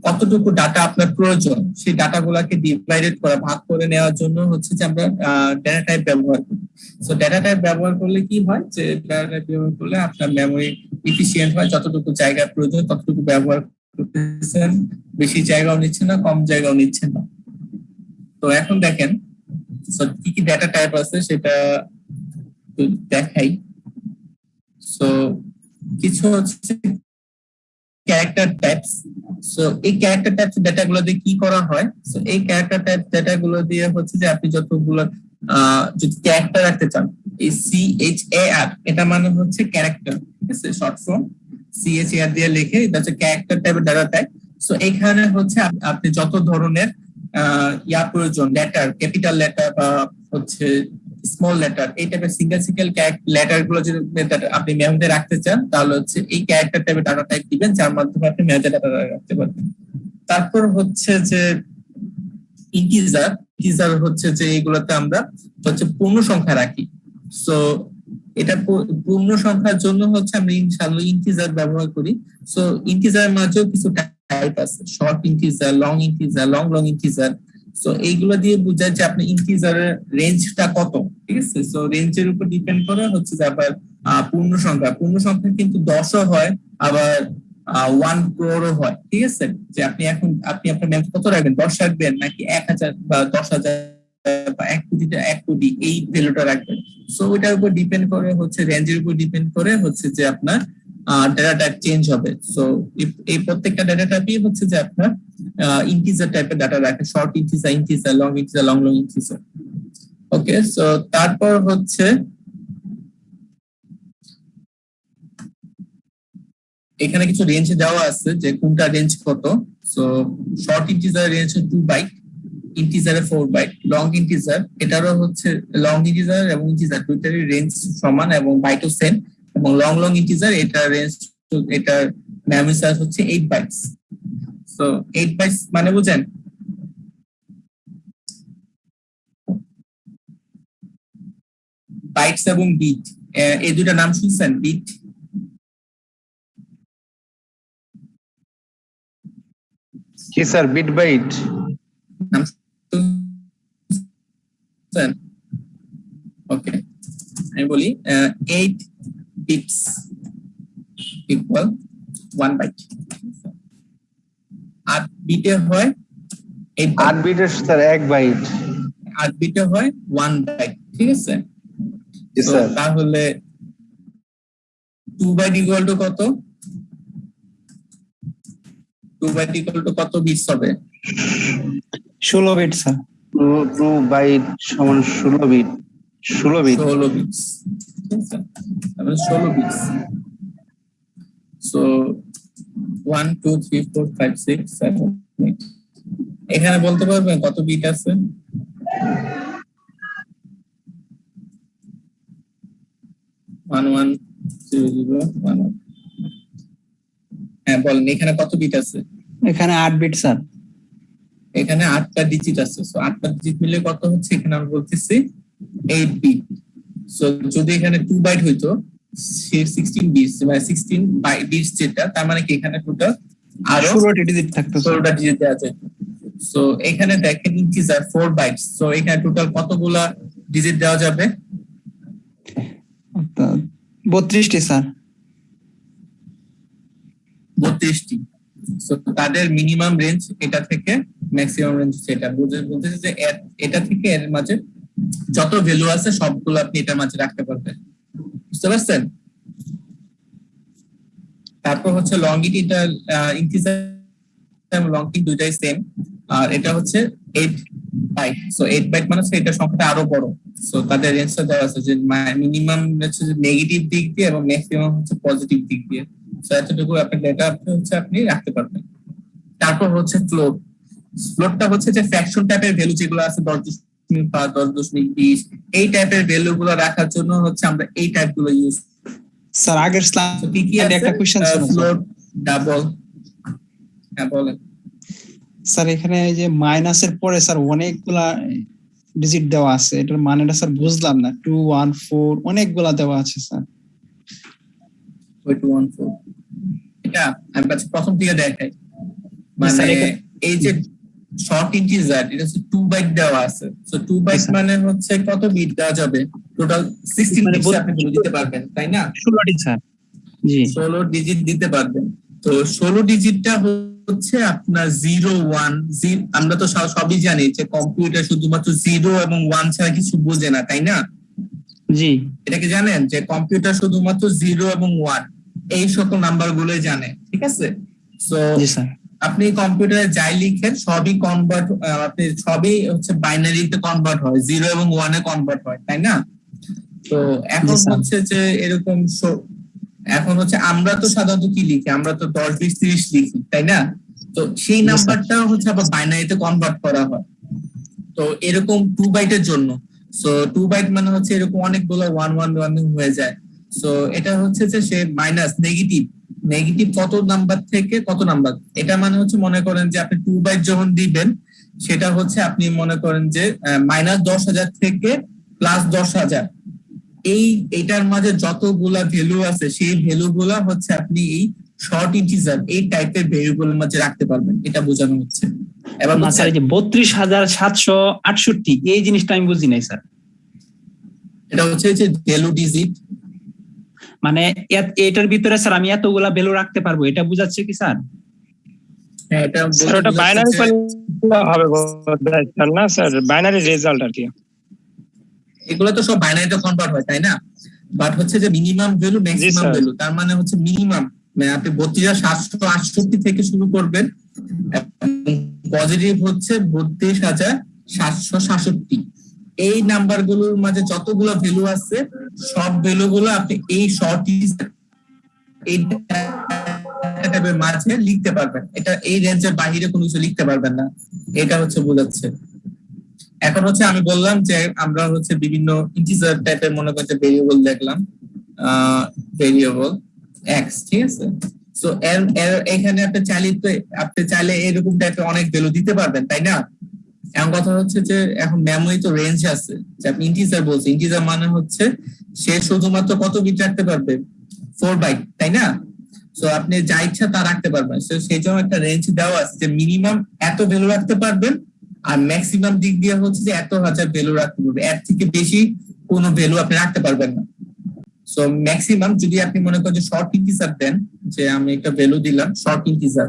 কতটুকু ডাটা আপনার প্রয়োজন সেই ডাটাগুলোকে ডিভাইডেড করা, ভাগ করে নেওয়ার জন্য হচ্ছে যে আমরা ডেটা টাইপ ব্যবহার করি। সো ডেটা টাইপ ব্যবহার করলে কি হয় যে ডেটা টাইপ ব্যবহার করলে আপনার মেমোরি এফিশিয়েন্ট হয়, যতটুকু জায়গা প্রয়োজন ততটুকু ব্যবহার করতেছেন, বেশি জায়গাও নিচ্ছে না কম জায়গাও নিচ্ছে না। তো এখন দেখেন কি কি ডেটা টাইপ আছে সেটা দেখাই। সো কিছু হচ্ছে ক্যারেক্টার টাইপস। সো এই ক্যারেক্টার টাইপস ডেটাগুলো দিয়ে কি করা হয়? সো এই ক্যারেক্টার টাইপ ডেটাগুলো দিয়ে হচ্ছে যে আপনি যতগুলো যদি ক্যারেক্টার রাখতে চান, এই CHAR এটা মানে হচ্ছে ক্যারেক্টার, ঠিক আছে, শর্ট ফর্ম CHAR দিয়ে লিখে এটা হচ্ছে ক্যারেক্টার টাইপের ডাটা টাইপ। সো এখানে হচ্ছে আপনি যত ধরনের প্রয়োজন, লেটার, ক্যাপিটাল লেটার বা হচ্ছে স্মল লেটার, এই টাইপের সিঙ্গেল লেটার গুলো যদি আপনি মেমোরিতে রাখতে চান তাহলে হচ্ছে এই ক্যারেক্টার টাইপের ডাটা টাইপ দিবেন, যার মাধ্যমে আপনি মেমোরিতে ডাটা রাখতে পারবেন। তারপর হচ্ছে যে ইন্টিজার হচ্ছে যে এইগুলোতে আমরা হচ্ছে পূর্ণ সংখ্যা রাখি। সো এটা পূর্ণ সংখ্যার জন্য হচ্ছে আমরা ইন্টিজার ব্যবহার করি। সো ইন্টিজারের মাঝেও কিছু টাইপ আছে, short integer, long integer, long integer. So এইগুলো দিয়ে বোঝায় যে আপনি ইন্টিজারের রেঞ্জটা কত, ঠিক আছে। সো রেঞ্জের উপর ডিপেন্ড করে হচ্ছে যে আবার পূর্ণ সংখ্যা কিন্তু 10ও হয়, আবার 1 crore হয়, ঠিক আছে। যে আপনি আপনার মেমোরি কত রাখবেন, 10 রাখবেন নাকি 1000 বা 10,000 বা 1 কোটি এই ভ্যালুটা রাখবেন। সো ওইটার উপর ডিপেন্ড করে হচ্ছে রেঞ্জের উপর ডিপেন্ড করে হচ্ছে যে আপনার ডেটা টাইপ চেঞ্জ হবে। সো এই প্রত্যেকটা ডেটা টাইপই হচ্ছে যে আপনার ইন্টিজার টাইপের ডাটা রাখে, শর্ট ইন্টিজার, লং ইন্টিজার। ওকে, সো তারপর হচ্ছে এখানে কিছু রেঞ্জ দেওয়া আছে যে কোনটা রেঞ্জ কত। So short integer range 2 byte, ইন্টিজারে 4 বাইট, লং ইন্টিজার এটারও হচ্ছে লং ইন্টিজার এবং ইন্টিজার দুইটারই রেঞ্জ সমান এবং বাইটও সেম, এবং লং ইন্টিজার এটার রেঞ্জ, এটার মেমোরি সাইজ হচ্ছে 8 বাইটস। সো 8 বাইটস মানে বুঝেন, বাইটস এবং বিট এই দুইটা নাম শুনছেন? বিট
কি স্যার, বিট বাইট
নাম শুনছেন? ওকে, আমি বলি 8 বিটস ইকুয়াল 1 বাইট। আর বিটে হয় 8
8 বিটের স্যার 1 বাইট।
8 বিটে হয় 1 বাইট, ঠিক আছে?
জি
তো
স্যার।
তাহলে 2 বাইট ইকুয়াল টু কত? 2 বাইট ইকুয়াল টু কত বিটস হবে?
16 বিট স্যার।
2 বাইট সমান 16 বিট। 16 বিট।
16 বিটস, ঠিক আছে? তাহলে 16 বিটস। সো 1 2 3 4 5 6 7 8। এখানে বলতে পারবেন কত বিট আছে? One one zero zero one. হ্যাঁ বলেন, এখানে কত বিট আছে?
এখানে 8 বিট স্যার।
এখানে 8টা ডিজিট আছে। সো 8টা ডিজিট মিলে কত হচ্ছে? এখানে আমি বলতেছি 8 বিট। সো যদি এখানে 2 বাইট হইতো, 16 বিটস মানে 16 বিটস যেটা, তার মানে কি এখানে টোটাল আরো
16টি ডিজিট থাকতো স্যার।
16টা ডিজিট আছে। সো এখানে দেখেন ইন্টিজার 4 বাইটস। সো এখানে টোটাল কতগুলা ডিজিট দেওয়া যাবে?
32টি স্যার।
32টি। সো তাদের মিনিমাম রেঞ্জ এটা থেকে ম্যাক্সিমাম রেঞ্জ সেটা বলতেছে যে এটা থেকে এর মাঝে যত ভ্যালু আছে সবগুলো আপনি এটার মাঝে রাখতে পারবেন। বুঝতে পারছেন? তারপর হচ্ছে লংগিটিটা ইন্টিজার এবং লংটি দুইটাই সেম, আর এটা হচ্ছে 8 বাইট। সো 8 বাইট মানে হচ্ছে এটা সংখ্যাটা আরো বড়। সো তাদের রেঞ্জটা দেওয়া আছে যে মিনিমাম হচ্ছে যে নেগেটিভ দিক দিয়ে এবং ম্যাক্সিমাম হচ্ছে পজিটিভ দিক দিয়ে। সো এতটুকু আপনার ডেটা হচ্ছে আপনি রাখতে পারবেন। তারপর হচ্ছে ফ্লোট। ফ্লোটটা হচ্ছে যে ফ্র্যাকশন টাইপের ভ্যালু যেগুলো আছে 10.5 10.20 এই টাইপের ভ্যালু গুলো রাখার জন্য হচ্ছে আমরা এই টাইপ গুলো ইউজ।
স্যার আগের
তো কি কি আছে?
একটা কোশ্চেন ছিল
ফ্লোট, ডাবল। হ্যাঁ বলেন।
স্যার। এখানে এই যে মাইনাসের পরে স্যার অনেকগুলা ডিজিট দেওয়া আছে, এটার মানেটা স্যার বুঝলাম না। 2 1 4 অনেকগুলা দেওয়া আছে স্যার।
214 এটা আমি প্রথম থেকে দেখাই। মানে এই যে শর্ট ইন্টিজার এটা হচ্ছে 2 বাইট দেওয়া আছে। সো 2 বাইট মানে হচ্ছে কত বিট দেওয়া যাবে? টোটাল 16 বিট আপনি বলে দিতে পারবেন, তাই না?
16টি স্যার। জি
16 ডিজিট দিতে পারবেন। তো 16 ডিজিটটা হচ্ছে আপনার 0 1। আমরা তো সবই জানি যে কম্পিউটার শুধুমাত্র 0 এবং 1 ছাড়া কিছু বোঝে না, তাই না?
জি।
এটা কি জানেন যে কম্পিউটার শুধুমাত্র 0 এবং 1 এই সকল নাম্বার গুলোই জানে, ঠিক আছে? সো
জি স্যার।
আপনি কম্পিউটারে যাই লিখেন সবই কনভার্ট, আপনি সবই হচ্ছে বাইনারিতে কনভার্ট হয়, 0 এবং 1 এ কনভার্ট হয়, তাই না? তো এখন হচ্ছে যে এরকম এখন হচ্ছে আমরা তো সাধারণত কি লিখি? আমরা তো 10 20 30 লিখি, তাই না? তো সেই নাম্বারটা হচ্ছে আবার বাইনারিতে কনভার্ট করা হয়। তো এরকম 2 বাইটের জন্য, সো 2 বাইট মানে হচ্ছে এরকম অনেকগুলো 1 1 1 হয়ে যায়। সো এটা হচ্ছে যে সে মাইনাস নেগেটিভ কত নাম্বার থেকে কত নাম্বার, এটা মানে হচ্ছে মনে করেন যে আপনি 2 বাইট যখন দিবেন সেটা হচ্ছে আপনি মনে করেন যে -10,000 থেকে +10,000 এইটার মাঝে যতগুলা ভ্যালু আছে সেই ভ্যালু গুলা হচ্ছে আপনি এই শর্ট ইন্টিজার এই টাইপের ভ্যারিয়েবলের মাঝে রাখতে পারবেন, এটা বোঝানো হচ্ছে। এবার
স্যার এই যে 32,768 এই জিনিসটা আমি বুঝি নাই স্যার।
এটা হচ্ছে যে ভ্যালু ডিজিট,
মানে এটার ভিতরে স্যার আমি এতগুলা ভ্যালু রাখতে পারবো, এটা বুঝাচ্ছে কি স্যার?
হ্যাঁ এটা
স্যার ওটা বাইনারি হবে না স্যার, বাইনারি রেজাল্ট আর কি।
এগুলো তো সব বাইনারিতে কনভার্ট হয়, তাই না? বাট হচ্ছে যে মিনিমাম ভ্যালু ম্যাক্সিমাম ভ্যালু, তার মানে হচ্ছে মিনিমাম আপনি 32,768 থেকে শুরু করবেন, পজিটিভ হচ্ছে 32,767। এই নাম্বার গুলোর মাঝে যতগুলো ভ্যালু আছে সব ভ্যালু গুলো আপনি এই শর্ট মাঝে লিখতে পারবেন। এটা এই রেঞ্জের বাইরে কোনো কিছু লিখতে পারবেন না, এটা হচ্ছে বোঝাচ্ছে। এখন হচ্ছে আমি বললাম যে আমরা হচ্ছে বিভিন্ন ইন্টিজার টাইপের মনে করতে ভেরিয়েবল দেখলাম, ভেরিয়েবল এক্স, ঠিক আছে? সো এখানে আপনি চাইলে এরকম টাইপের অনেক ভ্যালু দিতে পারবেন, তাই না? এখন কথা হচ্ছে যে এখন মেমোরি তো রেঞ্জ আছে, যে আপনি ইন্টিজার বলছেন, ইন্টিজার মানে হচ্ছে সে শুধুমাত্র কত বিট রাখতে পারবে? 4 বাইট, তাই না? সো আপনি যা ইচ্ছা তা রাখতে পারবেন। সেই জন্য একটা রেঞ্জ দেওয়া আছে যে মিনিমাম এত ভ্যালু রাখতে পারবেন, আর ম্যাক্সিমাম দিক দিয়ে হচ্ছে যে এত হাজার ভ্যালু রাখতে পারবে, এর থেকে বেশি কোনো ভ্যালু আপনি রাখতে পারবেন না। সো ম্যাক্সিমাম যদি আপনি মনে করেন যে শর্ট ইন্টিজার দেন, যে আমি একটা ভ্যালু দিলাম শর্ট ইন্টিজার,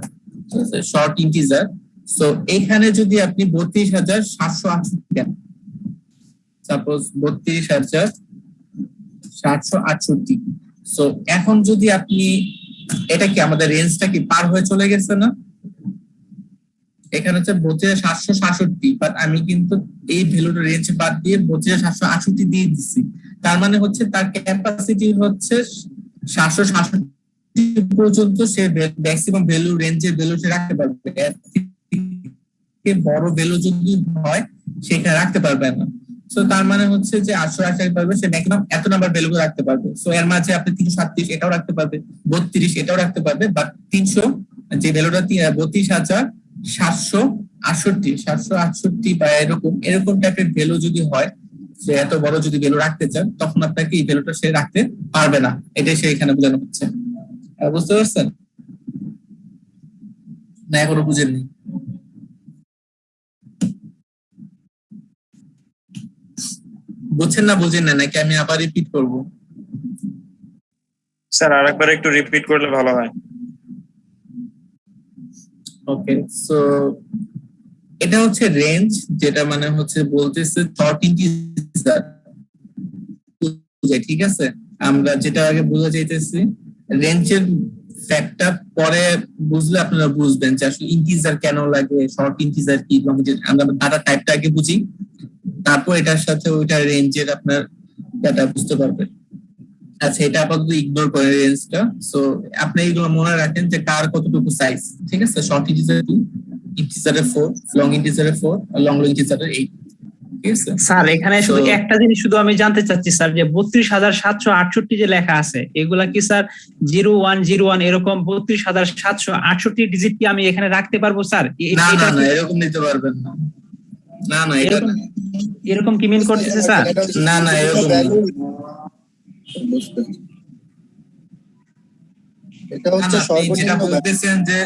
ঠিক আছে? শর্ট ইন্টিজার সো এখানে যদি আপনি 32,768 দেন, সাপোজ 32,768, সো এখন যদি আপনি এটা কি আমাদের রেঞ্জটা কি পার হয়ে চলে গেছে না? এখানে হচ্ছে 32,766, বাট আমি কিন্তু এই ভ্যালুটা রেঞ্জ বাদ দিয়ে 32,768 দিয়ে দিচ্ছি। তার মানে হচ্ছে তার ক্যাপাসিটি হচ্ছে 766 পর্যন্ত সে ম্যাক্সিমাম ভ্যালু রেঞ্জের ভ্যালু সে রাখতে পারবে। এর থেকে বড় ভ্যালু যদি হয় সেটা রাখতে পারবে না। সো তার মানে হচ্ছে যে 880 রাখতে পারবে, সে ম্যাক্সিমাম এত নাম্বার ভ্যালু রাখতে পারবে। সো এর মাঝে আপনি 337 এটাও রাখতে পারবে, 32 এটাও রাখতে পারবে, বাট 300 যে ভ্যালুটা 32,768 বা এরকম টাইপের ভ্যালু যদি হয়, সে এত বড় যদি ভ্যালু রাখতে চান, তখন আপনাকে এই ভ্যালুটা সে রাখতে পারবে না। এটাই সে এখানে বোঝানো হচ্ছে। বুঝতে পারছেন না? এখনো বুঝেননি? বুঝছেন না বুঝেন না নাকি আমি আবার রিপিট করব?
স্যার আরেকবার একটু রিপিট করলে ভালো হয়।
ওকে, সো এটা হচ্ছে রেঞ্জ, যেটা মানে হচ্ছে বলতেছে শর্ট ইন্টিজার। ঠিক আছে, আমরা যেটা আগে বোঝা যাইতেছি রেঞ্জের ফ্যাক্টটা পরে বুঝলে আপনারা বুঝবেন যে আসলে ইন্টিজার কেন লাগে, শর্ট ইন্টিজার কি, লং ইন্টিজার। আমরা ডাটা টাইপটা আগে বুঝি, তারপর এটার সাথে ওইটা রেঞ্জের আপনার ডাটা বুঝতে পারবেন। আচ্ছা, এটা আপাতত ইগনোর করে রেঞ্জটা। সো আপনি এগুলো মনে রাখেন যে কার কতটুকু সাইজ। ঠিক আছে, শর্ট ইন্টিজার 2, ইন্টিজারে 4, লং ইন্টিজারে 4, আর লং ইন্টিজারে 8। ঠিক আছে
স্যার, এখানে শুধু একটা জিনিস শুধু আমি জানতে চাচ্ছি স্যার, যে 32,768 যে লেখা আছে এগুলা কি স্যার 0101 এরকম 32,768 ডিজিট কি আমি এখানে রাখতে পারবো স্যার?
না না না, এরকম নিতে পারবেন না। না না, এটা
এরকম কি মিন করতেছে স্যার?
না না, এরকম
এটা হচ্ছে
যেটা বলতেছেন যে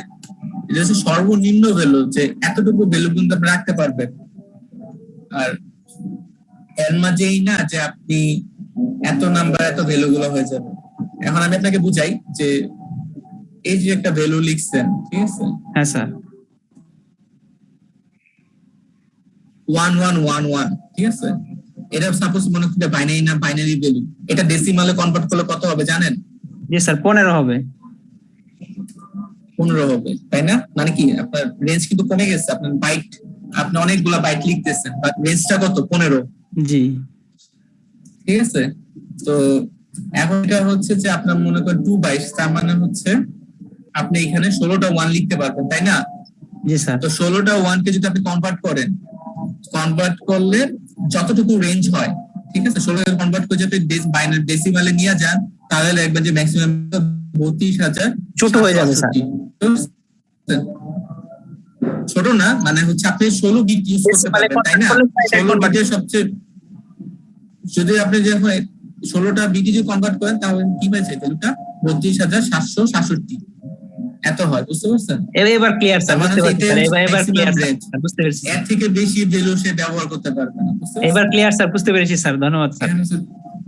এটা হচ্ছে সর্বনিম্ন ভ্যালু, যে এতটুকু ভ্যালু কিন্তু আপনি রাখতে পারবেন। আর এর মাঝেই না যে আপনি এত নাম্বার এত ভ্যালু গুলো হয়ে যাবে। এখন আমি আপনাকে বুঝাই যে এই যে একটা ভ্যালু লিখছেন, ঠিক আছে?
হ্যাঁ স্যার।
1111, ঠিক আছে? এটা সাপোজ মনে করতে বাইনারি না, বাইনারি ভ্যালু। এটা ডেসিমালে কনভার্ট করলে কত হবে জানেন?
জি স্যার, 15 হবে।
15 হবে, তাই না? মানে কি আপনার রেঞ্জ কিন্তু কমে গেছে। আপনার বাইট, আপনি অনেকগুলা বাইট লিখতেছেন, বাট রেঞ্জটা কত? 15।
জি,
ঠিক আছে। তো এখন এটা হচ্ছে যে আপনার মনে করেন 2 বাইট, তার মানে হচ্ছে আপনি এখানে 16টা 1 লিখতে পারবেন, তাই না?
জি স্যার।
তো 16টা 1 কে যদি আপনি কনভার্ট করলে যতটুকু রেঞ্জ হয়, ঠিক আছে, 16 কনভার্ট করে যদি বাইনারি ডেসিমালে নিয়ে যান, তাহলে একবার যে ম্যাক্সিমাম 32,000
ছোট হয়ে যাবে স্যার।
ছোট না, মানে হচ্ছে আপনি 16 বিট ইউজ করতে পারবেন, তাই না? 16 বিটের সবচেয়ে, যদি আপনি যখন 16টা বিটি যদি কনভার্ট করেন তাহলে কি হয়েছে? ভ্যালুটা 32,766 এত হয়। বুঝতে পারছেন?
এবার ক্লিয়ার স্যার, বুঝতে পারছি স্যার। এবার ক্লিয়ার স্যার, বুঝতে পেরেছি।
এর থেকে বেশি ভ্যালু সে ব্যবহার করতে পারবে না।
এবার ক্লিয়ার স্যার, বুঝতে পেরেছি স্যার। ধন্যবাদ স্যার।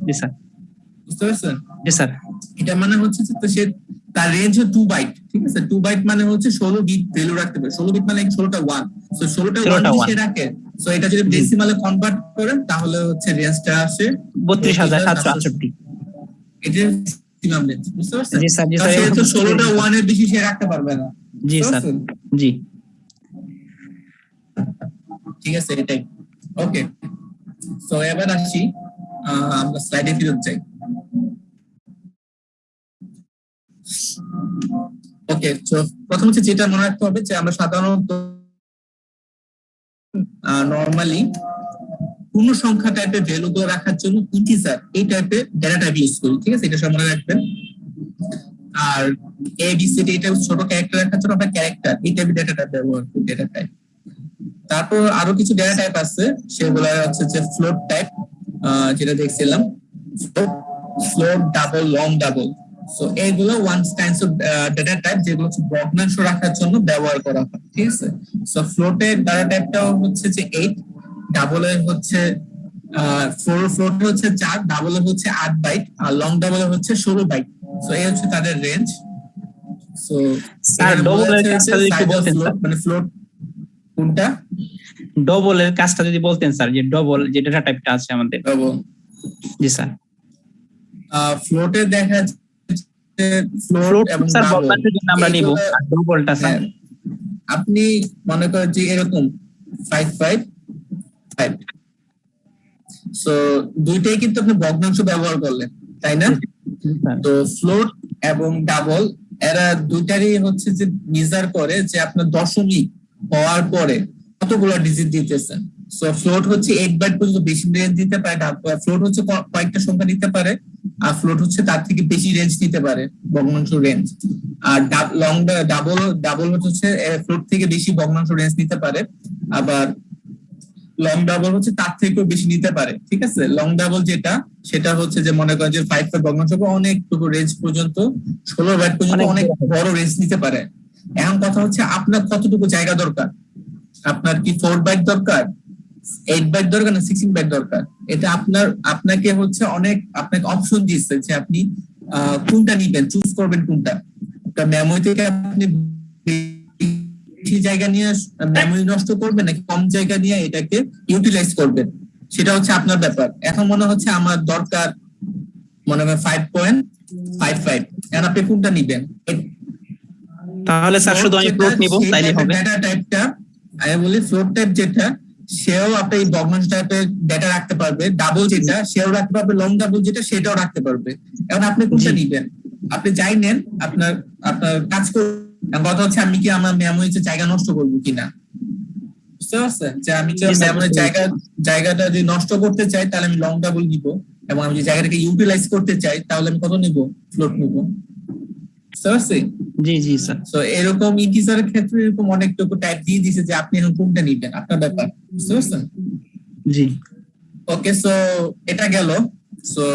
জি স্যার।
বুঝতে পারছেন?
জি স্যার।
এটা মানে হচ্ছে যে সে তার রেঞ্জ 2 বাইট, ঠিক আছে? 2 বাইট মানে হচ্ছে 16 বিট ভ্যালু রাখতে পারে। 16 বিট মানে 16টা 1। সো 16টা 1 যদি সে রাখে, সো এটা যদি ডেসিমালে কনভার্ট করেন তাহলে হচ্ছে রেঞ্জটা আসে
32,768।
এটা ম্যাক্সিমাম রেঞ্জ। বুঝতে পারছেন?
জি স্যার। জি স্যার।
সে তো 16টা 1 এর বেশি সে রাখতে পারবে না।
জি স্যার। জি,
ঠিক আছে, এটাই। ওকে, সো এবার আসি, আমরা স্লাইডে ফিরত যাই। ওকে, তো প্রথম হচ্ছে যেটা মনে রাখতে হবে যে আমরা সাধারণত নরমালি পূর্ণ সংখ্যা টাইপের ভ্যালু গুলো রাখার জন্য ইন্টিজার এই টাইপের ডেটা টাইপ ইউজ করি। ঠিক আছে, এটা সব মনে রাখবেন। আর এ বি সি ডি এটা ছোট ক্যারেক্টার রাখার জন্য আমরা ক্যারেক্টার এই টাইপের ডেটা টাইপ ব্যবহার করি, ডেটা টাইপ। তারপর আরো কিছু ডেটা টাইপ আছে, সেগুলো হচ্ছে যে ফ্লোট টাইপ, যেটা দেখছিলাম, float, double, long double. So এইগুলো one types of data type যেগুলো হচ্ছে ভগ্নাংশ রাখার জন্য ব্যবহার করা হয়। ঠিক আছে, সো ফ্লোটের ডেটা টাইপটাও হচ্ছে যে 8, ডাবলের হচ্ছে 4, ফ্লোটের হচ্ছে 4, ডাবলের হচ্ছে 8 বাইট, আর লং ডাবলের হচ্ছে 16 বাইট। সো এই হচ্ছে তাদের রেঞ্জ। সো
স্যার ডবলের কাছে একটু বলতেন স্যার।
মানে ফ্লোট কোনটা?
ডবলের কাজটা যদি বলতেন স্যার, যে ডবল যে ডেটা টাইপটা আছে আমাদের।
ডবল,
জি স্যার।
ফ্লোটে দেখা যাচ্ছে ফ্লোট
ফ্লোট
এবং
স্যার
ডাবল
বলবানের জন্য আমরা নিব, আর ডবলটা স্যার
আপনি মনে করেন যে এরকম 555, সো দুইটাই কিন্তু আপনি ভগ্নাংশ ব্যবহার করলেন, তাই না? তো ফ্লোট এবং ডাবল এরা দুইটারই হচ্ছে যে মেজার করে যে আপনার দশমিক হওয়ার পরে কতগুলো ডিজিট দিতেছেন। সো ফ্লোট হচ্ছে 8 বাইট পর্যন্ত বেশি রেঞ্জ দিতে পারে, ফ্লোট হচ্ছে কয়েকটা সংখ্যা নিতে পারে, আর ফ্লোট হচ্ছে তার থেকে বেশি রেঞ্জ নিতে পারে, ভগ্নাংশ রেঞ্জ। আর ডাবল হচ্ছে ফ্লোট থেকে বেশি ভগ্নাংশ রেঞ্জ নিতে পারে, আবার লং ডাবল হচ্ছে তার থেকেও বেশি নিতে পারে। ঠিক আছে, লং ডাবল যেটা সেটা হচ্ছে যে মনে করেন যে 5 ভগ্নাংশ অনেকটুকু রেঞ্জ পর্যন্ত 16 বাইট পর্যন্ত অনেক বড় রেঞ্জ নিতে পারে। এখন কথা হচ্ছে আপনার কতটুকু জায়গা দরকার, আপনার কি 4 বাইট দরকার, 8 বাইট দরকার না 16 বাইট দরকার? এটা আপনাকে হচ্ছে আপনাকে অপশন দিচ্ছে যে আপনি কোনটা নিবেন, চুজ করবেন কোনটা। মেমোরি থেকে আপনি বেশি জায়গা নিয়ে মেমোরি নষ্ট করবেন নাকি কম জায়গা নিয়ে এটাকে ইউটিলাইজ করবেন, সেটা হচ্ছে আপনার ব্যাপার। এখন মনে হচ্ছে আমার দরকার মনে হয় 5.55, এখন আপনি কোনটা নিবেন?
তাহলে স্যার শুধু আমি ফ্লোট নিব তাইলে হবে।
ডেটা টাইপটা আমি বলি ফ্লোট টাইপ যেটা, সেও আপনি ভগ্নাংশ টাইপের ডেটা রাখতে পারবে। ডাবল যেটা সেও রাখতে পারবে, লং ডাবল যেটা সেটাও রাখতে পারবে। এখন আপনি কোনটা নিবেন? আপনি যাই নেন, আপনার কাজ করুন। কথা হচ্ছে আমি কি আমার মেমোরিতে জায়গা নষ্ট করবো কিনা, বুঝতে পারছেন? যে আমি মেমোরির জায়গাটা যদি নষ্ট করতে চাই তাহলে আমি লং ডাবল নিব, এবং আমি যে জায়গাটাকে ইউটিলাইজ করতে চাই তাহলে আমি কত নিব? ফ্লোট নিব। বুঝতে পারছি?
জি জি স্যার।
সো এরকম ইন্টিজারের ক্ষেত্রে এরকম অনেকটুকু টাইপ দিয়ে দিছে যে আপনি এখন কোনটা নিবেন, আপনার ব্যাপার। বুঝতে পারছেন?
জি
ওকে, সো এটা গেল। সো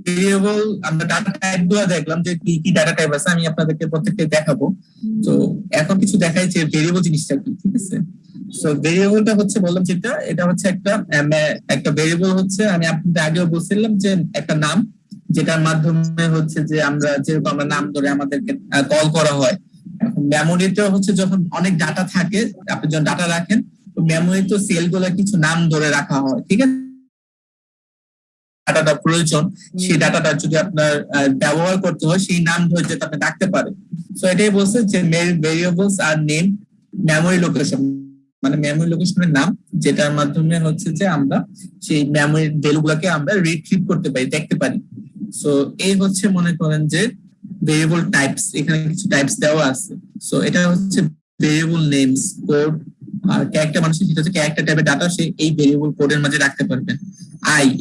ভেরিয়েবল আমরা ডাটা টাইপ গুলো দেখলাম যে কি কি ডাটা টাইপ আছে, আমি আপনাদেরকে প্রত্যেকটা দেখাবো। তো এখন কিছু দেখাই যে ভেরিয়েবল জিনিসটা কি। ঠিক আছে, সো ভেরিয়েবলটা হচ্ছে বললাম যেটা, এটা হচ্ছে একটা ভেরিয়েবল হচ্ছে, আমি আপনাদের আগেও বলছিলাম যে একটা নাম যেটার মাধ্যমে হচ্ছে যে আমরা যেরকম আমরা নাম ধরে আমাদেরকে কল করা হয়। এখন মেমোরিতে হচ্ছে যখন অনেক ডাটা থাকে, আপনি যখন ডাটা রাখেন তো মেমোরিতে সেল গুলো কিছু নাম ধরে রাখা হয়। ঠিক আছে, ডাটাটা প্রয়োজন, সেই ডাটাটা যদি আপনার ব্যবহার করতে হয় সেই নাম ধরে যেটা আপনি রাখতে পারেন। সো এটাই বলছে যে ভেরিয়েবলস আর নেম মেমোরি লোকেশন, মানে মেমোরি লোকেশনের নাম যেটার মাধ্যমে হচ্ছে যে আমরা সেই মেমোরি ভ্যালু গুলাকে আমরা রিট্রিভ করতে পারি, দেখতে পারি। সো এই হচ্ছে মনে করেন যে ভেরিয়েবল টাইপস, এখানে কিছু টাইপস দেওয়া আছে। সো এটা হচ্ছে ভেরিয়েবল নেমস, কোড আর ক্যারেক্টার, মানুষের যেটা হচ্ছে ক্যারেক্টার টাইপের ডাটা সে এই ভেরিয়েবল কোডের মাঝে রাখতে পারবেন।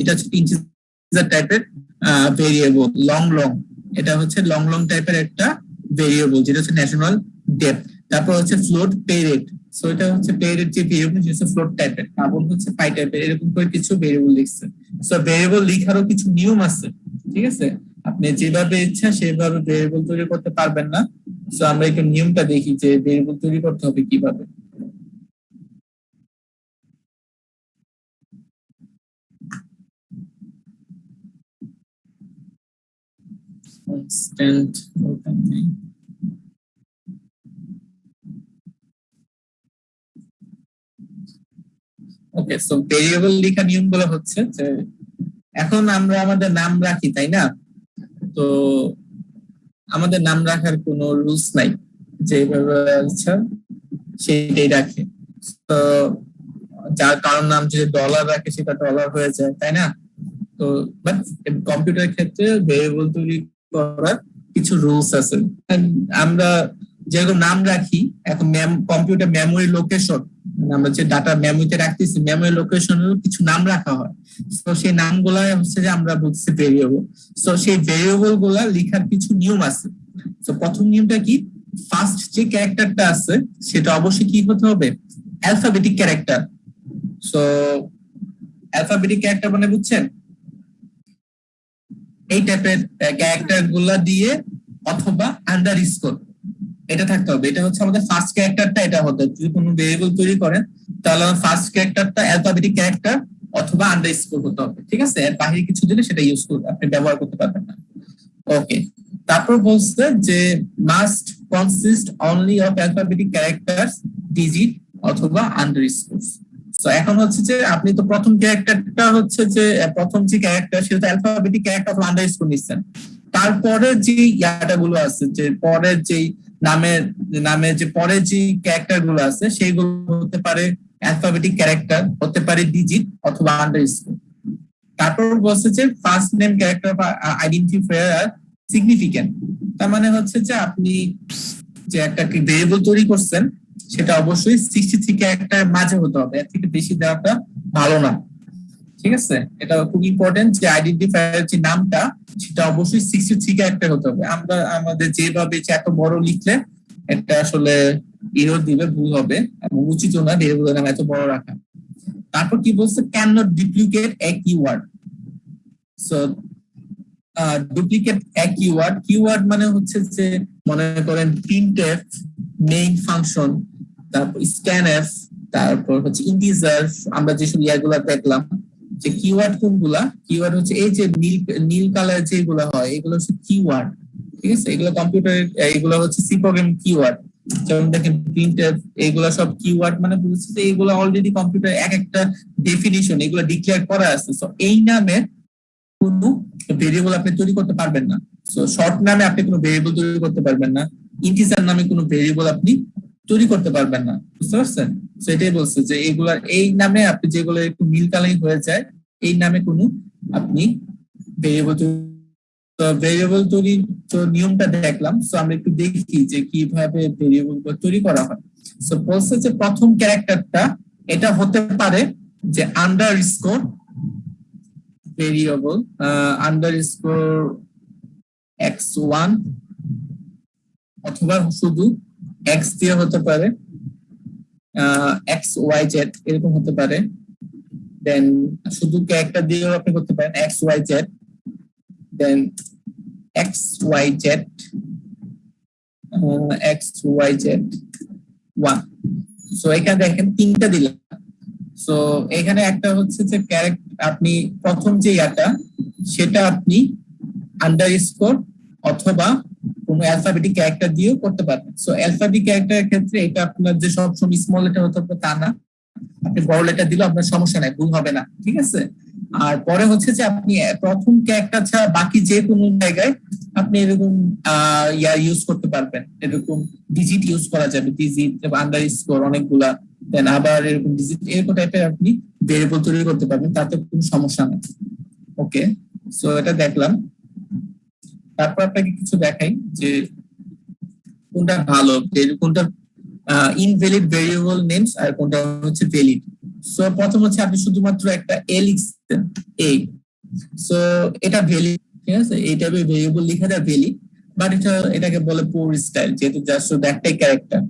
এটা হচ্ছে ইন্টিজার টাইপের ভেরিয়েবল। লং এটা হচ্ছে লং টাইপের একটা ভেরিয়েবল যেটা হচ্ছে ন্যাশনাল ডেপথ। তারপর হচ্ছে ফ্লোট পে রেট, সো এটা হচ্ছে পে রেট যে ভেরিয়েবল সেটা হচ্ছে ফ্লোট টাইপের। ডাবল হচ্ছে পাই টাইপের, এরকম করে কিছু ভেরিয়েবল লিখছে। সো ভেরিয়েবল লিখারও কিছু নিয়ম আছে। ঠিক আছে, আপনি যেভাবে ইচ্ছা সেভাবে ভেরিয়েবল তৈরি করতে পারবেন না। সো আমরা একটু নিয়মটা দেখি যে ভেরিয়েবল তৈরি করতে হবে কিভাবে। constant ওকে, সো ভেরিয়েবল লেখা নিয়মগুলো হচ্ছে যে এখন আমরা আমাদের নাম রাখি, তাই না? তো আমাদের নাম রাখার কোনো রুলস নাই, যেভাবে আচ্ছা সেটাই রাখে। তো যার কারণ নাম যদি ডলার রাখে সেটা ডলার হয়ে যায়, তাই না? তো বাট কম্পিউটার ক্ষেত্রে ভেরিয়েবল তৈরি করার কিছু রুলস আছে। আমরা যেরকম নাম রাখি, এখন কম্পিউটার মেমোরি লোকেশন, আমরা যে ডাটা মেমোরিতে রাখতেছি মেমোরি লোকেশনেরও কিছু নাম রাখা হয়। তো সেই নামগুলা হচ্ছে যে আমরা বলছি ভেরিয়েবল। তো সেই ভেরিয়েবল গুলা লেখার কিছু নিয়ম আছে। তো প্রথম নিয়মটা কি, ফার্স্ট যে ক্যারেক্টারটা আছে সেটা অবশ্যই কি হতে হবে? Alphabetic character. So alphabetic character মানে বুঝছেন? এই টাইপের ক্যারেক্টার গুলা দিয়ে অথবা আন্ডারস্কোর এটা থাকতে হবে। এটা হচ্ছে আমাদের ফার্স্ট ক্যারেক্টারটা, এটা হতে যদি কোনো ভেরিয়েবল তৈরি করেন তাহলে ফার্স্ট ক্যারেক্টারটা অ্যালফাবেটিক ক্যারেক্টার অথবা আন্ডারস্কোর হতে হবে। ঠিক আছে, এর বাইরে কিছু দিলে সেটা ইউজ করবে, আপনি ব্যবহার করতে পারবেন না। ওকে, তারপর বলছে যে must consist only of alphabetic characters, digit অথবা আন্ডারস্কোর। সো এখন হচ্ছে যে আপনি তো প্রথম ক্যারেক্টারটা হচ্ছে যে প্রথম যে ক্যারেক্টার সেটা তো অ্যালফাবেটিক ক্যারেক্টার অথবা আন্ডারস্কোর নিচ্ছেন। তারপরে যে ইয়াটা গুলো আছে, যে পরের যে নামের যে পরের যে ক্যারেক্টার গুলো আছে সেইগুলো হতে পারে অ্যালফাবেটিক ক্যারেক্টার, হতে পারে ডিজিট অথবা আন্ডারস্কোর। তারপর বলছে যে ফার্স্ট নেম ক্যারেক্টার বা আইডেন্টিফায়ার আর সিগনিফিক্যান্ট। তার মানে হচ্ছে যে আপনি যে একটা ভেরিয়েবল তৈরি করছেন সেটা অবশ্যই 63 ক্যারেক্টার মাঝে হতে হবে, এর থেকে বেশি দেওয়াটা ভালো না। ঠিক আছে, এটা খুব ইম্পর্টেন্ট যে আইডেন্টিফায়ার যে নামটা সেটা অবশ্যই 63 ক্যারেক্টার হতে হবে। আমরা আমাদের যেভাবে এত বড় লিখলে এটা আসলে এরর দিবে, ভুল হবে এবং উচিত না ভেরিয়েবলের নাম এত বড় রাখা। তারপর কি বলছে, can not duplicate A keyword. So duplicate A keyword, keyword মানে হচ্ছে যে মনে করেন প্রিন্টএফ, মেইন ফাংশন, তারপর স্ক্যানএফ, তারপর হচ্ছে ইন্টিজার। আমরা যেসব ইয়াগুলা দেখলাম যে কিওয়ার্ড কোনগুলা, কিওয়ার্ড হচ্ছে এই যে নীল কালার যেগুলো হয় এগুলো হচ্ছে কিওয়ার্ড। ঠিক আছে, এগুলো কম্পিউটার, এগুলো হচ্ছে সি প্রোগ্রাম কিওয়ার্ড। যেমন দেখেন প্রিন্টএফ, এগুলো সব কিওয়ার্ড, মানে বুঝছে যে এগুলো অলরেডি কম্পিউটার এক একটা ডেফিনিশন এগুলো ডিক্লেয়ার করা আছে। সো এই নামে কোনো ভেরিয়েবল আপনি তৈরি করতে পারবেন না। সো শর্ট নামে আপনি কোনো ভেরিয়েবল তৈরি করতে পারবেন না, ইন্টিজার নামে কোনো ভেরিয়েবল আপনি তৈরি করতে পারবেন না। বুঝতে পারছেন? সো এটাই বলছে যে এইগুলার এই নামে আপনি যেগুলো একটু মিল কালারিং হয়ে যায় এই নামে কোনো আপনি ভেরিয়েবল তৈরি তো নিয়মটা দেখলাম। সো আমরা একটু দেখি যে কিভাবে ভেরিয়েবল তৈরি করা হয়। সো বলছে যে প্রথম ক্যারেক্টারটা এটা হতে পারে যে আন্ডারস্কোর ভেরিয়েবল, আন্ডারস্কোর x1 অথবা শুধু x দিয়ে হতে পারে, xyz এরকম হতে পারে। দেন শুধু ক্যারেক্টার দিয়েও আপনি করতে পারেন xyz, দেন xyz, xyz1। সো এখানে দেখেন তিনটা দিলাম। সো এখানে একটা হচ্ছে যে ক্যারেক্টার, আপনি প্রথম যে ইয়াটা সেটা আপনি আন্ডারস্কোর অথবা কোনো অ্যালফাবেটিক ক্যারেক্টার দিয়েও করতে পারবেন। সো অ্যালফাবেটিক ক্যারেক্টারের ক্ষেত্রে এটা আপনার যে সবসময় স্মল লেটার হতে হবে তা না, আপনি বড় লেটার দিলেও আপনার সমস্যা নাই, ভুল হবে না। ঠিক আছে, আর পরে হচ্ছে যে আপনি প্রথম ক্যারেক্টার ছাড়া বাকি যে কোনো জায়গায় আপনি এরকম ইয়া ইউজ করতে পারবেন, এরকম ডিজিট ইউজ করা যাবে, ডিজিট আন্ডারস্কোর অনেকগুলা, দেন আবার এরকম ডিজিট, এরকম টাইপের আপনি ভেরিয়েবল তৈরি করতে পারবেন, তাতে কোনো সমস্যা নেই। ওকে, সো এটা দেখলাম। তারপর আপনাকে কিছু দেখাই যে কোনটা ভালো, কোনটা ইনভ্যালিড ভেরিয়েবল নেমস আর কোনটা হচ্ছে ভ্যালিড। সো প্রথম হচ্ছে আপনি শুধুমাত্র একটা এ লিখছেন, এ, সো এটা ভ্যালিড। ঠিক আছে, এই টাইপের ভেরিয়েবল লেখা যায় ভ্যালিড, বাট এটাকে বলে পোর স্টাইল, যেহেতু জাস্ট শুধু একটাই ক্যারেক্টার।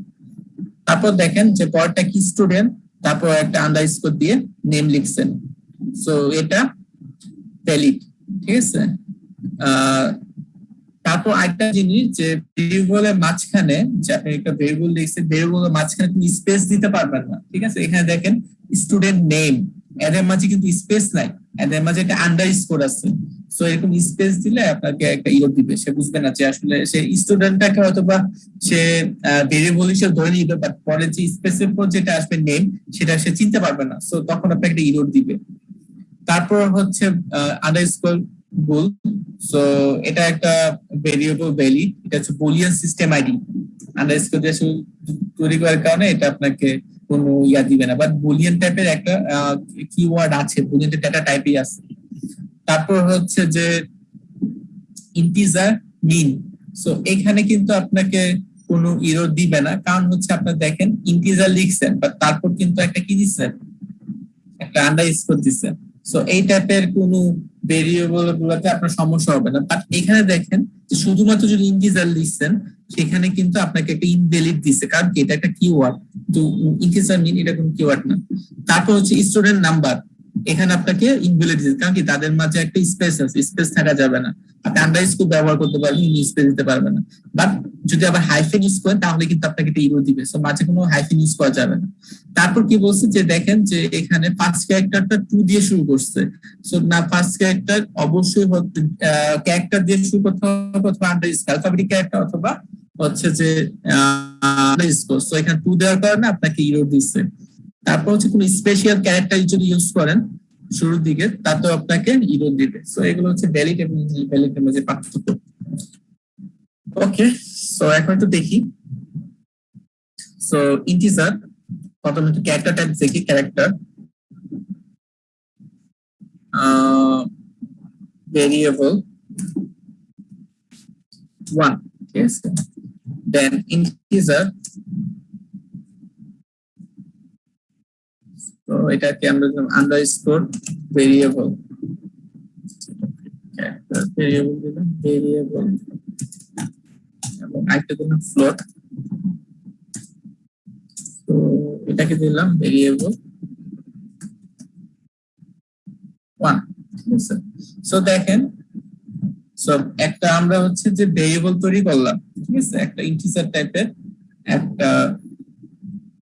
তারপর দেখেন যে পরটা কি স্টুডেন্ট, তারপর একটা আন্ডারস্কোর দিয়ে নেম লিখছেন, সো এটা ভ্যালিড। ঠিক আছে, তারপর একটা জিনিস যে ভেরিয়েবলের মাঝখানে যে আপনি একটা ভেরিয়েবল লিখছেন, ভেরিয়েবলের মাঝখানে তুমি স্পেস দিতে পারবেন না। ঠিক আছে, এখানে দেখেন স্টুডেন্ট নেম, এদের মাঝে কিন্তু স্পেস নাই, এদের মাঝে একটা আন্ডারস্কোর আছে। সো এরকম স্পেস দিলে আপনাকে একটা ইরর দিবে, সে বুঝবে না যে আসলে সে স্টুডেন্টটাকে হয়তোবা সে ভেরিয়েবল হিসেবে ধরে নিবে, বাট পরে যে স্পেসের পর যেটা আসবে নেম সেটা সে চিনতে পারবে না। সো তখন আপনাকে একটা ইরর দিবে। তারপর হচ্ছে আন্ডারস্কোর বুল, সো এটা একটা ভেরিয়েবল ভ্যালিড, এটা হচ্ছে বুলিয়ান সিস্টেম আইডি। আন্ডারস্কোর দিয়ে তৈরি করার কারণে এটা আপনাকে কোনো ইয়া দিবে না, বাট বুলিয়ান টাইপের একটা কিওয়ার্ড আছে, বুলিয়ান ডেটা টাইপই আছে। তারপর হচ্ছে যে ইন্টিজার মিন, সো এখানে কিন্তু আপনাকে কোনো ইরর দিবে না, কারণ হচ্ছে আপনার দেখেন ইন্টিজার লিখছেন বাট তারপর কিন্তু একটা কি দিচ্ছেন, একটা আন্ডারস্কোর দিচ্ছেন। সো এই টাইপের কোনো ভেরিয়েবল গুলোতে আপনার সমস্যা হবে না। বাট এখানে দেখেন যে শুধুমাত্র যদি ইন্টিজার লিখছেন সেখানে কিন্তু আপনাকে একটা ইনভ্যালিড দিচ্ছে, কারণ এটা একটা কিওয়ার্ড, তো ইন্টিজার মিন এটা কোনো কিওয়ার্ড না। তারপর হচ্ছে স্টুডেন্ট নাম্বার, এখানে আপনাকে ইনভ্যালিড দিচ্ছে, কারণ কি তাদের মাঝে একটা স্পেস আছে, স্পেস থাকা যাবে না। আপনি আন্ডারস্কোর ব্যবহার করতে পারবেন, স্পেস দিতে পারবেন না। বাট যদি আবার হাইফেন ইউজ করেন তাহলে কিন্তু আপনাকে একটা ইরর দিবে, সো মাঝে কোনো হাইফেন ইউজ করা যাবে না। তারপর কি বলছে যে দেখেন যে এখানে ফার্স্ট ক্যারেক্টারটা 2 দিয়ে শুরু করছে, সো না ফার্স্ট ক্যারেক্টার অবশ্যই ক্যারেক্টার দিয়ে শুরু করতে হবে, অথবা আন্ডারস্কোর অ্যালফাবেটিক ক্যারেক্টার অথবা হচ্ছে যে স্কোর, সো এখানে 2 দেওয়ার কারণে আপনাকে ইরর দিচ্ছে। তারপর হচ্ছে কোনো স্পেশাল ক্যারেক্টার যদি ইউজ করেন শুরুর দিকে, তাতেও আপনাকে ইরর দিবে। সো এগুলো হচ্ছে ভ্যালিড এবং ইনভ্যালিড এর মধ্যে পার্থক্য। ওকে, সো এখন একটু দেখি। সো ইন্টিজার, প্রথমে একটু ক্যারেক্টার টাইপ দেখি। ক্যারেক্টার, ভেরিয়েবল 1, ঠিক আছে। দেন ইন্টিজার, তো এটাকে আমরা আন্ডারস্কোর ভেরিয়েবল, ভেরিয়েবল দিলাম ভেরিয়েবল, এবং আরেকটা দিলাম ফ্লোট, তো এটাকে দিলাম ভেরিয়েবল 1, ঠিক আছে। সো দেখেন, সো একটা আমরা হচ্ছে যে ভেরিয়েবল তৈরি করলাম, ঠিক আছে, একটা ইন্টিজার টাইপের, একটা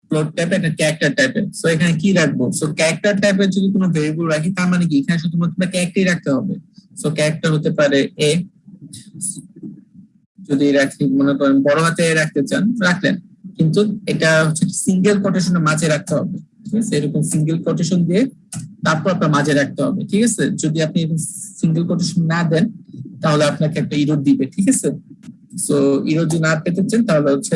ফ্লোট টাইপের, একটা ক্যারেক্টার টাইপের। সো এখানে কি রাখবো? সো ক্যারেক্টার টাইপের যদি কোনো ভেরিয়েবল রাখি, তার মানে কি এখানে শুধুমাত্র ক্যারেক্টারই রাখতে হবে। সো ক্যারেক্টার হতে পারে এ, যদি রাখি মনে করেন বড় হাতে রাখতে চান রাখলেন, কিন্তু এটা হচ্ছে সিঙ্গেল কোটেশনের মাঝে রাখতে হবে, ঠিক আছে। এরকম সিঙ্গেল কোটেশন দিয়ে তারপর আপনার মাঝে রাখতে হবে, ঠিক আছে। যদি আপনি সিঙ্গেল কোটেশন না দেন তাহলে আপনাকে একটা ইরর দিবে, ঠিক আছে। সো ইরর যদি না পেতে চান তাহলে হচ্ছে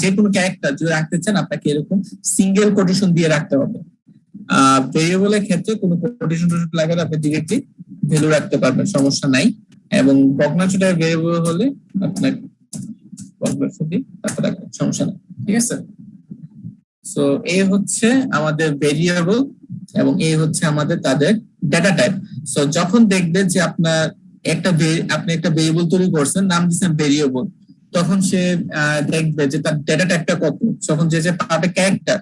যে কোনো ক্যারেক্টার যদি রাখতে চান আপনাকে এরকম সিঙ্গেল কোটেশন দিয়ে রাখতে হবে। ভেরিয়েবলের ক্ষেত্রে কোনো কোটেশন লাগালে আপনি ডিরেক্টলি ভ্যালু রাখতে পারবেন, সমস্যা নাই। এবং বকনাচোটা ভেরিয়েবল হলে আপনার তারপর রাখবেন, সমস্যা নেই, ঠিক আছে। সো এই হচ্ছে আমাদের ভেরিয়েবল এবং এই হচ্ছে আমাদের তাদের ডেটা টাইপ। সো যখন দেখবে যে আপনি একটা ভেরিয়েবল তৈরি করছেন, নাম দিচ্ছেন ভেরিয়েবল, তখন সে দেখবে যে তার ডেটা টাইপটা কত। যখন যে পাবে ক্যারেক্টার,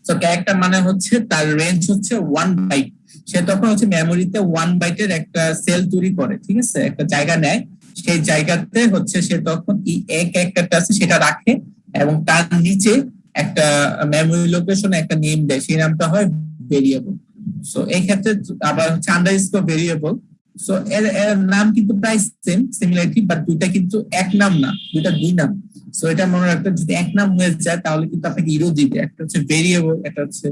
সো ক্যারেক্টার মানে হচ্ছে তার রেঞ্জ হচ্ছে 1 বাইট, সে তখন হচ্ছে মেমোরিতে 1 বাইটের একটা সেল তৈরি করে, ঠিক আছে, একটা জায়গা নেয়। সেই জায়গাতে হচ্ছে সে তখন এই ক্যারেক্টারটা আছে সেটা রাখে এবং তার নিচে একটা মেমোরি লোকেশনে একটা নেম দেয়, সেই নামটা হয় ভেরিয়েবল। সো এই ক্ষেত্রে আবার হচ্ছে আন্ডারস্কোর ভেরিয়েবল। সো এর নাম কিন্তু প্রায় সেম, সিমিলারিটি, বাট দুইটা কিন্তু এক নাম না, দুইটা দুই নাম। সো এটা মনে রাখতে, যদি এক নাম হয়ে যায় তাহলে কিন্তু আপনাকে ইরো দিবে। একটা হচ্ছে ভেরিয়েবল, একটা হচ্ছে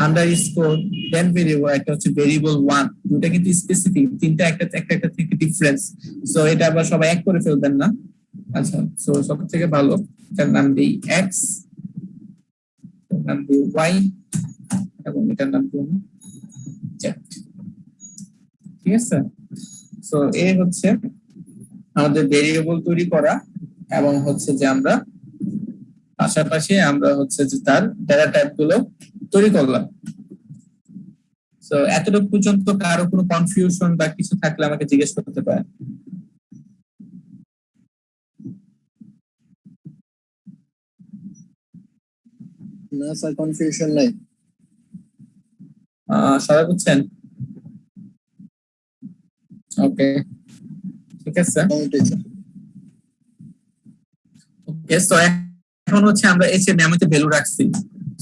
আন্ডারস্কোর, দেন ভেরিয়েবল, একটা হচ্ছে ভেরিয়েবল 1, দুটো কিন্তু স্পেসিফিক, তিনটা একটা থেকে ডিফারেন্স। সো এটা আবার সবাই এক করে ফেলবেন না। আচ্ছা, সো সব থেকে ভালো এটার নাম দিই এক্স, নাম দিই ওয়াই, এবং এটার নাম দিই জেড, ঠিক আছে। সো এই হচ্ছে আমাদের ভেরিয়েবল তৈরি করা, এবং হচ্ছে যে আমরা পাশাপাশি আমরা হচ্ছে যে তার ডেটা টাইপ গুলো তৈরি করলাম। সো এতটুকু পর্যন্ত কারো কোনো কনফিউশন বা কিছু থাকলে আমাকে জিজ্ঞেস করতে পারে।
না স্যার, কনফিউশন নাই।
সবাই বুঝছেন? ওকে, ঠিক আছে। ওকে, সো এখন হচ্ছে আমরা এসে মেমোরিতে ভ্যালু রাখছি।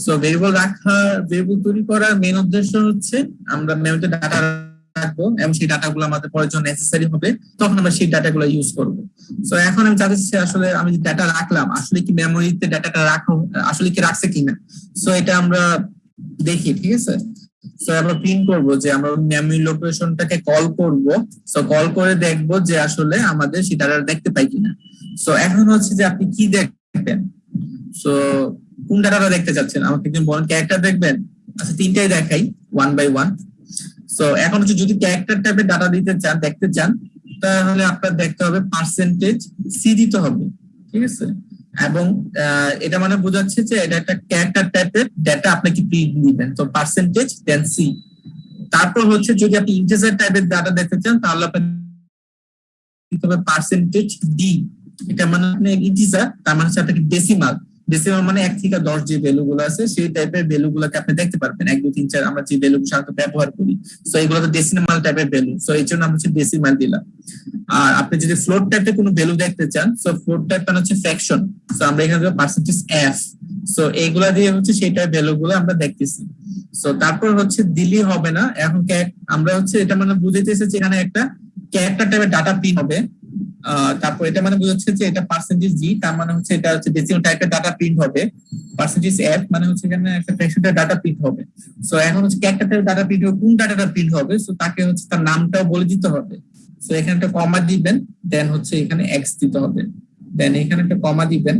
সো ভেরিয়েবল তৈরি করার মেইন উদ্দেশ্য হচ্ছে আমরা মেমোরিতে ডাটা রাখবো এবং সেই ডাটাগুলো আমাদের পরের জন্য নেসেসারি হবে, তখন আমরা সেই ডাটাগুলো ইউজ করব। সো এখন আমি জানতে চাচ্ছি আসলে আমি যে ডাটা রাখলাম আসলে কি মেমোরিতে ডাটাটা আসলে কি রাখছে কিনা। সো এটা আমরা দেখি, ঠিক আছে। সো আমরা প্রিন্ট করব যে আমরা মেমোরি লোকেশনটাকে কল করব। সো কল করে দেখব যে আসলে আমাদের সেই ডাটাটা দেখতে পাই কিনা। সো এখন হচ্ছে যে আপনি কি দেখবেন, সো কোন ডাটাটা দেখতে চাচ্ছেন আমাকে একজন বলেন। ক্যারেক্টার দেখবেন? আচ্ছা, তিনটাই দেখাই 1 বাই 1। সো এখন হচ্ছে যদি ক্যারেক্টার টাইপের ডাটা দেখতে চান তাহলে আপনার দেখতে হবে %c দিতে হবে, ঠিক আছে। এবং এটা মানে বোঝাচ্ছে যে এটা একটা ক্যারেক্টার টাইপের ডাটা আপনাকে প্রিন্ট দিবেন, তো %c। তারপর হচ্ছে যদি আপনি ইন্টিজার টাইপের ডাটা দেখতে চান তাহলে আপনার দিতে হবে %d। এটা মানে আপনি ইন্টিজার, তার মানে হচ্ছে আপনাকে ডেসিমাল মানে 1 থেকে 10 যে ভ্যালু গুলো আছে সেই টাইপের ভ্যালু গুলোকে আপনি দেখতে পারবেন। 1 2 3 4 আমরা যে ভ্যালু সাধারণত ব্যবহার করি, সো এগুলো তো ডেসিমাল টাইপের ভ্যালু, সো এই জন্য আমরা হচ্ছে ডেসিমাল দিলাম। আর আপনি যদি ফ্লোট টাইপের কোনো ভ্যালু দেখতে চান, সো ফ্লোট টাইপ মানে হচ্ছে ফ্র্যাকশন, সো আমরা এখানে দেব %f। সো এইগুলা দিয়ে হচ্ছে সেই টাইপ ভ্যালু গুলো আমরা দেখতেছি। সো তারপর হচ্ছে দিলি হবে না, এখন আমরা হচ্ছে এটা মানে বুঝাইতেছে যে এখানে একটা ক্যারেক্টার টাইপের ডাটা প্রিন্ট হবে তারপর এটা মানে বোঝাচ্ছে যে এটা পার্সেন্টেজ জি, তার মানে হচ্ছে এটা হচ্ছে ডেসিমাল টাইপের ডাটা প্রিন্ট হবে। পার্সেন্টেজ এফ মানে হচ্ছে এখানে একটা ফ্র্যাকশনের ডাটা প্রিন্ট হবে। সো এখন হচ্ছে একটা ডাটা প্রিন্ট হবে, কোন ডাটাটা প্রিন্ট হবে, সো তাকে হচ্ছে তার নামটাও বলে দিতে হবে। সো এখানে একটা কমা দিবেন, দেন হচ্ছে এখানে এক্স দিতে হবে, দেন এখানে একটা কমা দিবেন,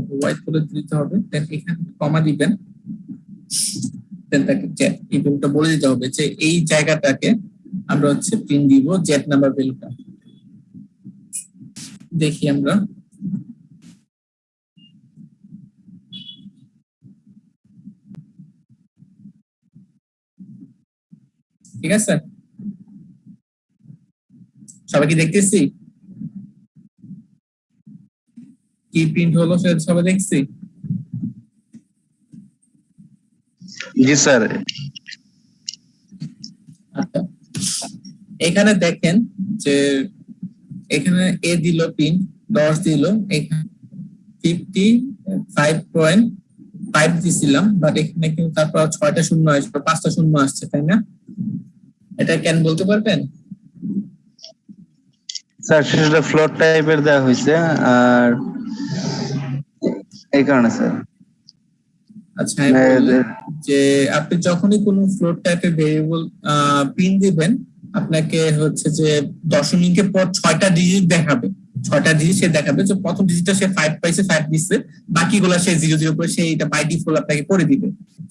হোয়াইট করে দিতে হবে, দেন এখানে কমা দিবেন, দেন তাকে জেড এই ভ্যালুটা বলে দিতে হবে যে এই জায়গাটাকে আমরা হচ্ছে প্রিন্ট দিব জেড নাম্বার ভ্যালুটা। দেখি আমরা ঠিক আছে, সবাই কি দেখতেছি কি প্রিন্ট হলো সেটা সবাই দেখছি?
জি স্যার।
আচ্ছা, এখানে দেখেন যে এখানে এ দিল প্রিন্ট 10 দিল, এখানে 55.5 দিছিলাম, বাট এখানে কিন্তু তারপর 6টা শূন্য আসছে, 5টা শূন্য আসছে, তাই না? এটা কেন বলতে পারবেন?
স্যার সেটা ফ্লোট টাইপের দেওয়া হয়েছে আর এই কারণে স্যার।
আচ্ছা, যে আপনি যখনই কোনো ফ্লোট টাইপের ভেরিয়েবল প্রিন্ট দিবেন, আপনাকে হচ্ছে যে দশমিকের পর 6টা ডিজিট দেখাবে, 6টা ডিজিট সে দেখাবে। যে প্রথম ডিজিটটা সে 5 পাইছে, 5 দিচ্ছে, বাকিগুলো সে 0 0 করে সে এটা বাই ডিফল্ট আপনাকে করে দিবে।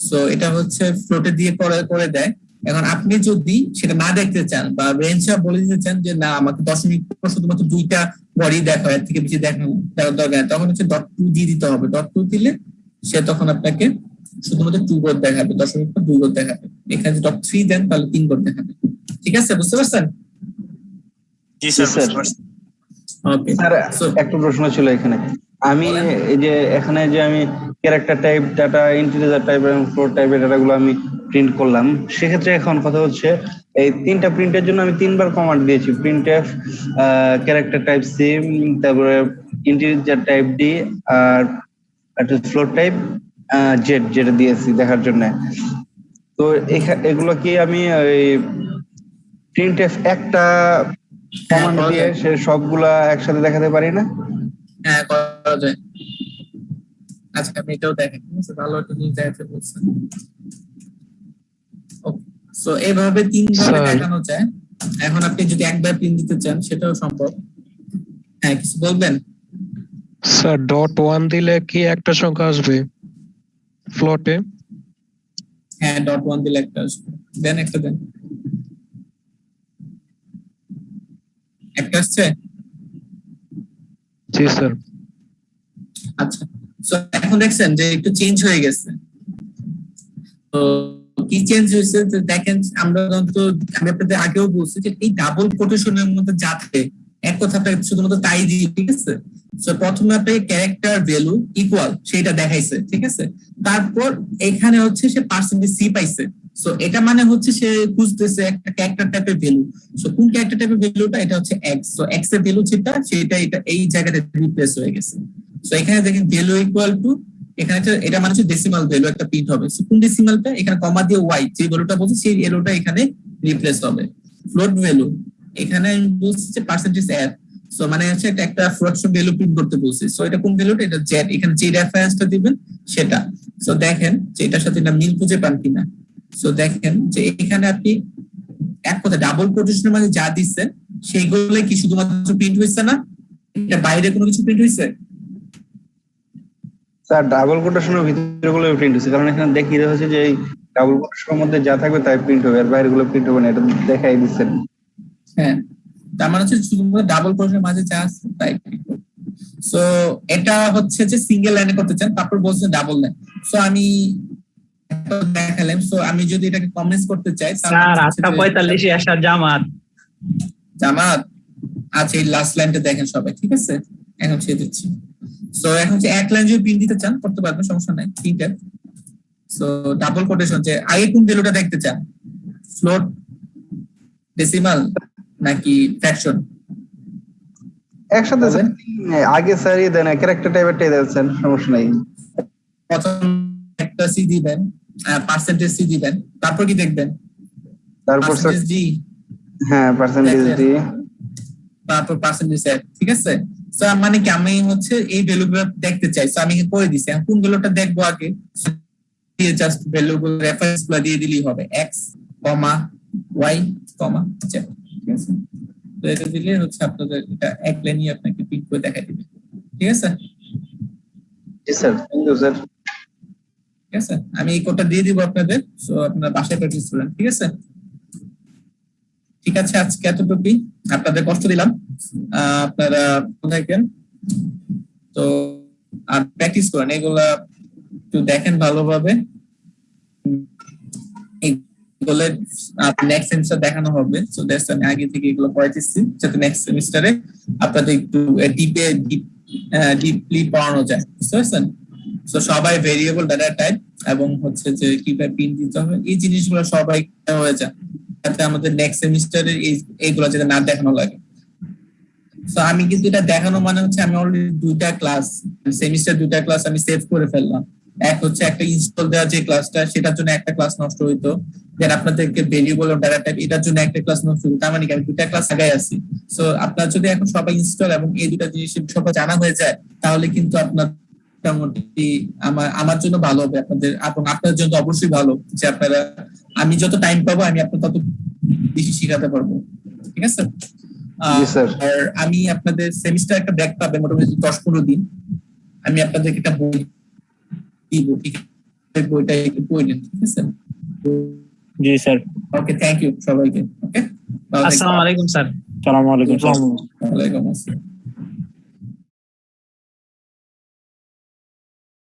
সো এটা হচ্ছে ফ্লোটে দিয়ে করে দেয়। এখন আপনি যদি সেটা না দেখতে চান বা রেঞ্জটা বলে দিতে চান যে না আমাকে দশমিক পর শুধুমাত্র 2টা বডি দেখা, এর থেকে বেশি দেখানো দরকার, তখন হচ্ছে .2 দিয়ে দিতে হবে। .2 দিলে সে তখন আপনাকে শুধুমাত্র 2 ঘর দেখাবে, দশমিক পর 2 ঘর দেখাবে। এখানে যদি .3 দেন তাহলে 3 ঘর দেখাবে। ঠিক আছে, বুঝতে পারছেন?
জি স্যার, বুঝতে পারছি।
ওকে
স্যার একটা প্রশ্ন ছিল এখানে। আমি এই যে এখানে যে আমি character type data, integer type এবং ফ্লোট টাইপের ডাটাগুলো আমি প্রিন্ট করলাম, সেক্ষেত্রে এখন কথা হচ্ছে এই 3টা প্রিন্টের জন্য আমি 3বার কমান্ড দিয়েছি, প্রিন্টএফ, ক্যারেক্টার টাইপ সি, তারপরে ইন্টিজার টাইপ ডি আর একটা ফ্লোট টাইপ জেড যেটা দিয়েছি দেখার জন্য। তো এগুলো কি আমি ওই প্রিন্টএফ একটা কমান্ড দিয়ে সে সবগুলা একসাথে দেখাতে পারি না?
হ্যাঁ, করা যায়। আচ্ছা, আমি এটাও দেখেন, ঠিক আছে, ভালো একটা জিনিস দেখাতে বলছেন। ওকে, সো এইভাবে 3 ভাবে দেখানো যায়। এখন আপনি যদি একবার প্রিন্ট দিতে চান সেটাও সম্ভব। হ্যাঁ, কিছু বলবেন?
স্যার .1 দিলে কি একটা সংখ্যা আসবে ফ্লোটে?
হ্যাঁ, .1 দিলে একটা আসবে। দেন একটা দেন, একটা আসছে।
জি স্যার।
আচ্ছা, সো এখন দেখছেন যে একটু চেঞ্জ হয়ে গেছে। তো কি চেঞ্জ হয়েছে দেখেন, আমরা তো আমি আপনাদের আগেও বলছি যে এই ডাবল কোটেশনের মধ্যে যা থাকে এক কথাটা শুধুমাত্র তাই দিই, ঠিক আছে। সো প্রথমে আপনি ক্যারেক্টার ভ্যালু ইকুয়াল সেটা দেখাইছে, ঠিক আছে। তারপর এখানে হচ্ছে সে পার্সেন্টেজ সি পাইছে। সো এটা মানে হচ্ছে সে খুঁজতেছে একটা ক্যারেক্টার টাইপের ভ্যালু। সো কোন ক্যারেক্টার টাইপের ভ্যালুটা? এটা হচ্ছে এক্স। সো এক্স এর ভ্যালু যেটা সেটা এটা এই জায়গাতে রিপ্লেস হয়ে গেছে। সো এখানে দেখেন ভ্যালু ইকুয়াল টু, এখানে এটা মানে হচ্ছে ডেসিমাল ভ্যালু একটা প্রিন্ট হবে। সো কোন ডেসিমালটা? এখানে কমা দিয়ে ওয়াই যে ভ্যালুটা বলছে সেই ভ্যালুটা এখানে রিপ্লেস হবে। ফ্লোট ভ্যালু এখানে বলছে যে পার্সেন্টেজ এফ। সো মানে হচ্ছে একটা ফ্র্যাকশন ভ্যালু প্রিন্ট করতে বলছে। সো এটা কোন ভ্যালুটা? এটা জেড। এখানে যে রেফারেন্সটা দিবেন সেটা। সো দেখেন যে এটার সাথে এটা মিল খুঁজে পান কিনা। সো দেখেন যে এখানে আপনি এক কথা ডাবল কোটেশনের মাঝে যা দিচ্ছেন সেইগুলো কি শুধুমাত্র প্রিন্ট হয়েছে না, এটা বাইরে কোনো কিছু প্রিন্ট হয়েছে?
স্যার ডাবল কোটেশনের ভিতরে গুলো প্রিন্ট হচ্ছে, কারণ এখানে দেখিয়ে দেওয়া হচ্ছে যে এই ডাবল কোটেশনের মধ্যে যা থাকবে তাই প্রিন্ট হবে, আর বাইরে গুলো প্রিন্ট হবে না, এটা দেখাই দিচ্ছেন।
হ্যাঁ, তার মানে হচ্ছে শুধুমাত্র ডাবল কোটেশনের মাঝে যা আছে তাই প্রিন্ট হবে। সো এটা হচ্ছে যে সিঙ্গেল লাইনে করতে চান, তারপর বলছেন ডাবল লাইন। সো আমি দেখালাম। সো আমি যদি এটাকে কমেন্টস করতে চাই,
স্যার 8:45 আসার জামাত
জামাত। আচ্ছা, এই লাস্ট লাইনটা দেখেন সবাই, ঠিক আছে। এখন ছেড়ে দিচ্ছি। সো এখন হচ্ছে এক লাইন যদি প্রিন্ট দিতে চান করতে পারবেন, সমস্যা নাই। ঠিক আছে, সো ডাবল কোটেশন যে আগে কোন ভ্যালুটা দেখতে চান, ফ্লোট, ডেসিমাল নাকি ফ্র্যাকশন?
একসাথে আগে স্যার এই দেন ক্যারেক্টার টাইপেরটাই দেন, সমস্যা নাই।
প্রথম একটা সি দিবেন, পার্সেন্টেজ সি দিবেন, তারপর কি দেখবেন?
তারপর
পার্সেন্টেজ ডি।
হ্যাঁ, পার্সেন্টেজ ডি।
তারপর পার্সেন্টেজ অ্যাড, ঠিক আছে? তো মানে কি আমি হচ্ছে এই ভ্যালুগুলো দেখতে চাই, তো আমি করে দিছি। এখন কোন ভ্যালুটা দেখবো আগে, দিয়ে জাস্ট ভ্যালুগুলো রেফারেন্স গুলো দিয়ে দিলেই হবে, এক্স কমা ওয়াই কমা জেড, ঠিক আছে? তো এটা দিলে হচ্ছে আপনাদের এটা এক লাইনই আপনাকে প্রিন্ট করে দেখাই দিবে, ঠিক আছে?
জি স্যার, থ্যাংক ইউ স্যার।
ঠিক আছে, আমি এই কোডটা দিয়ে দিব আপনাদের, সো আপনারা বাসায় প্র্যাকটিস করেন, ঠিক আছে? ঠিক আছে, আজকে এতটুকুই, আপনাদের কষ্ট দিলাম। আপনারা থাকেন তো, আর প্র্যাকটিস করেন, এগুলা একটু দেখেন ভালোভাবে, এগুলো নেক্সট সেমিস্টার দেখানো হবে। সো দ্যাটস আমি আগে থেকে এগুলো পড়াইতেছি যাতে নেক্সট সেমিস্টারে আপনাদের একটু ডিপলি পড়ানো যায়, বুঝতে পারছেন? তো সবাই ভেরিয়েবল ডাটা টাইপ এবং হচ্ছে যে কিভাবে পিন দিতে হবে এই জিনিসগুলো সবাই হয়ে যায়, যাতে আমাদের নেক্সট সেমিস্টারে এইগুলো যাতে না দেখানো লাগে। তো আমি কিন্তু এটা দেখানো মানে হচ্ছে আমি অলরেডি দুইটা ক্লাস সেমিস্টার দুইটা ক্লাস আমি সেভ করে ফেললাম। এক হচ্ছে একটা ইনস্টল দেওয়া যে ক্লাসটা, সেটার জন্য একটা ক্লাস নষ্ট হইতো, দেন আপনাদেরকে ভেরিয়েবল ও ডাটা টাইপ এটার জন্য একটা ক্লাস নষ্ট হইতো, তার মানে কি আমি দুইটা ক্লাস আগাই আছি। সো আপনার যদি এখন সবাই ইনস্টল এবং এই দুটা জিনিস সবাই জানা হয়ে যায়, তাহলে কিন্তু আপনার মোটামুটি আমার জন্য ভালো হবে, আপনাদের এবং আপনার জন্য অবশ্যই ভালো, যে আপনারা আমি যত টাইম পাবো আমি আপনার তত বেশি শিখাতে পারবো, ঠিক আছে? আর আমি আপনাদের সেমিস্টার একটা ব্রেক পাবে মোটামুটি 10-15 দিন, আমি আপনাদেরকে একটা বই দিব, ঠিক আছে? বইটা একটু পড়ে নিন, ঠিক আছে?
জি স্যার।
ওকে, থ্যাংক ইউ সবাইকে। ওকে,
আসসালামু আলাইকুম স্যার।
আসসালামু আলাইকুম স্যার।
ওয়ালাইকুম আসসালাম।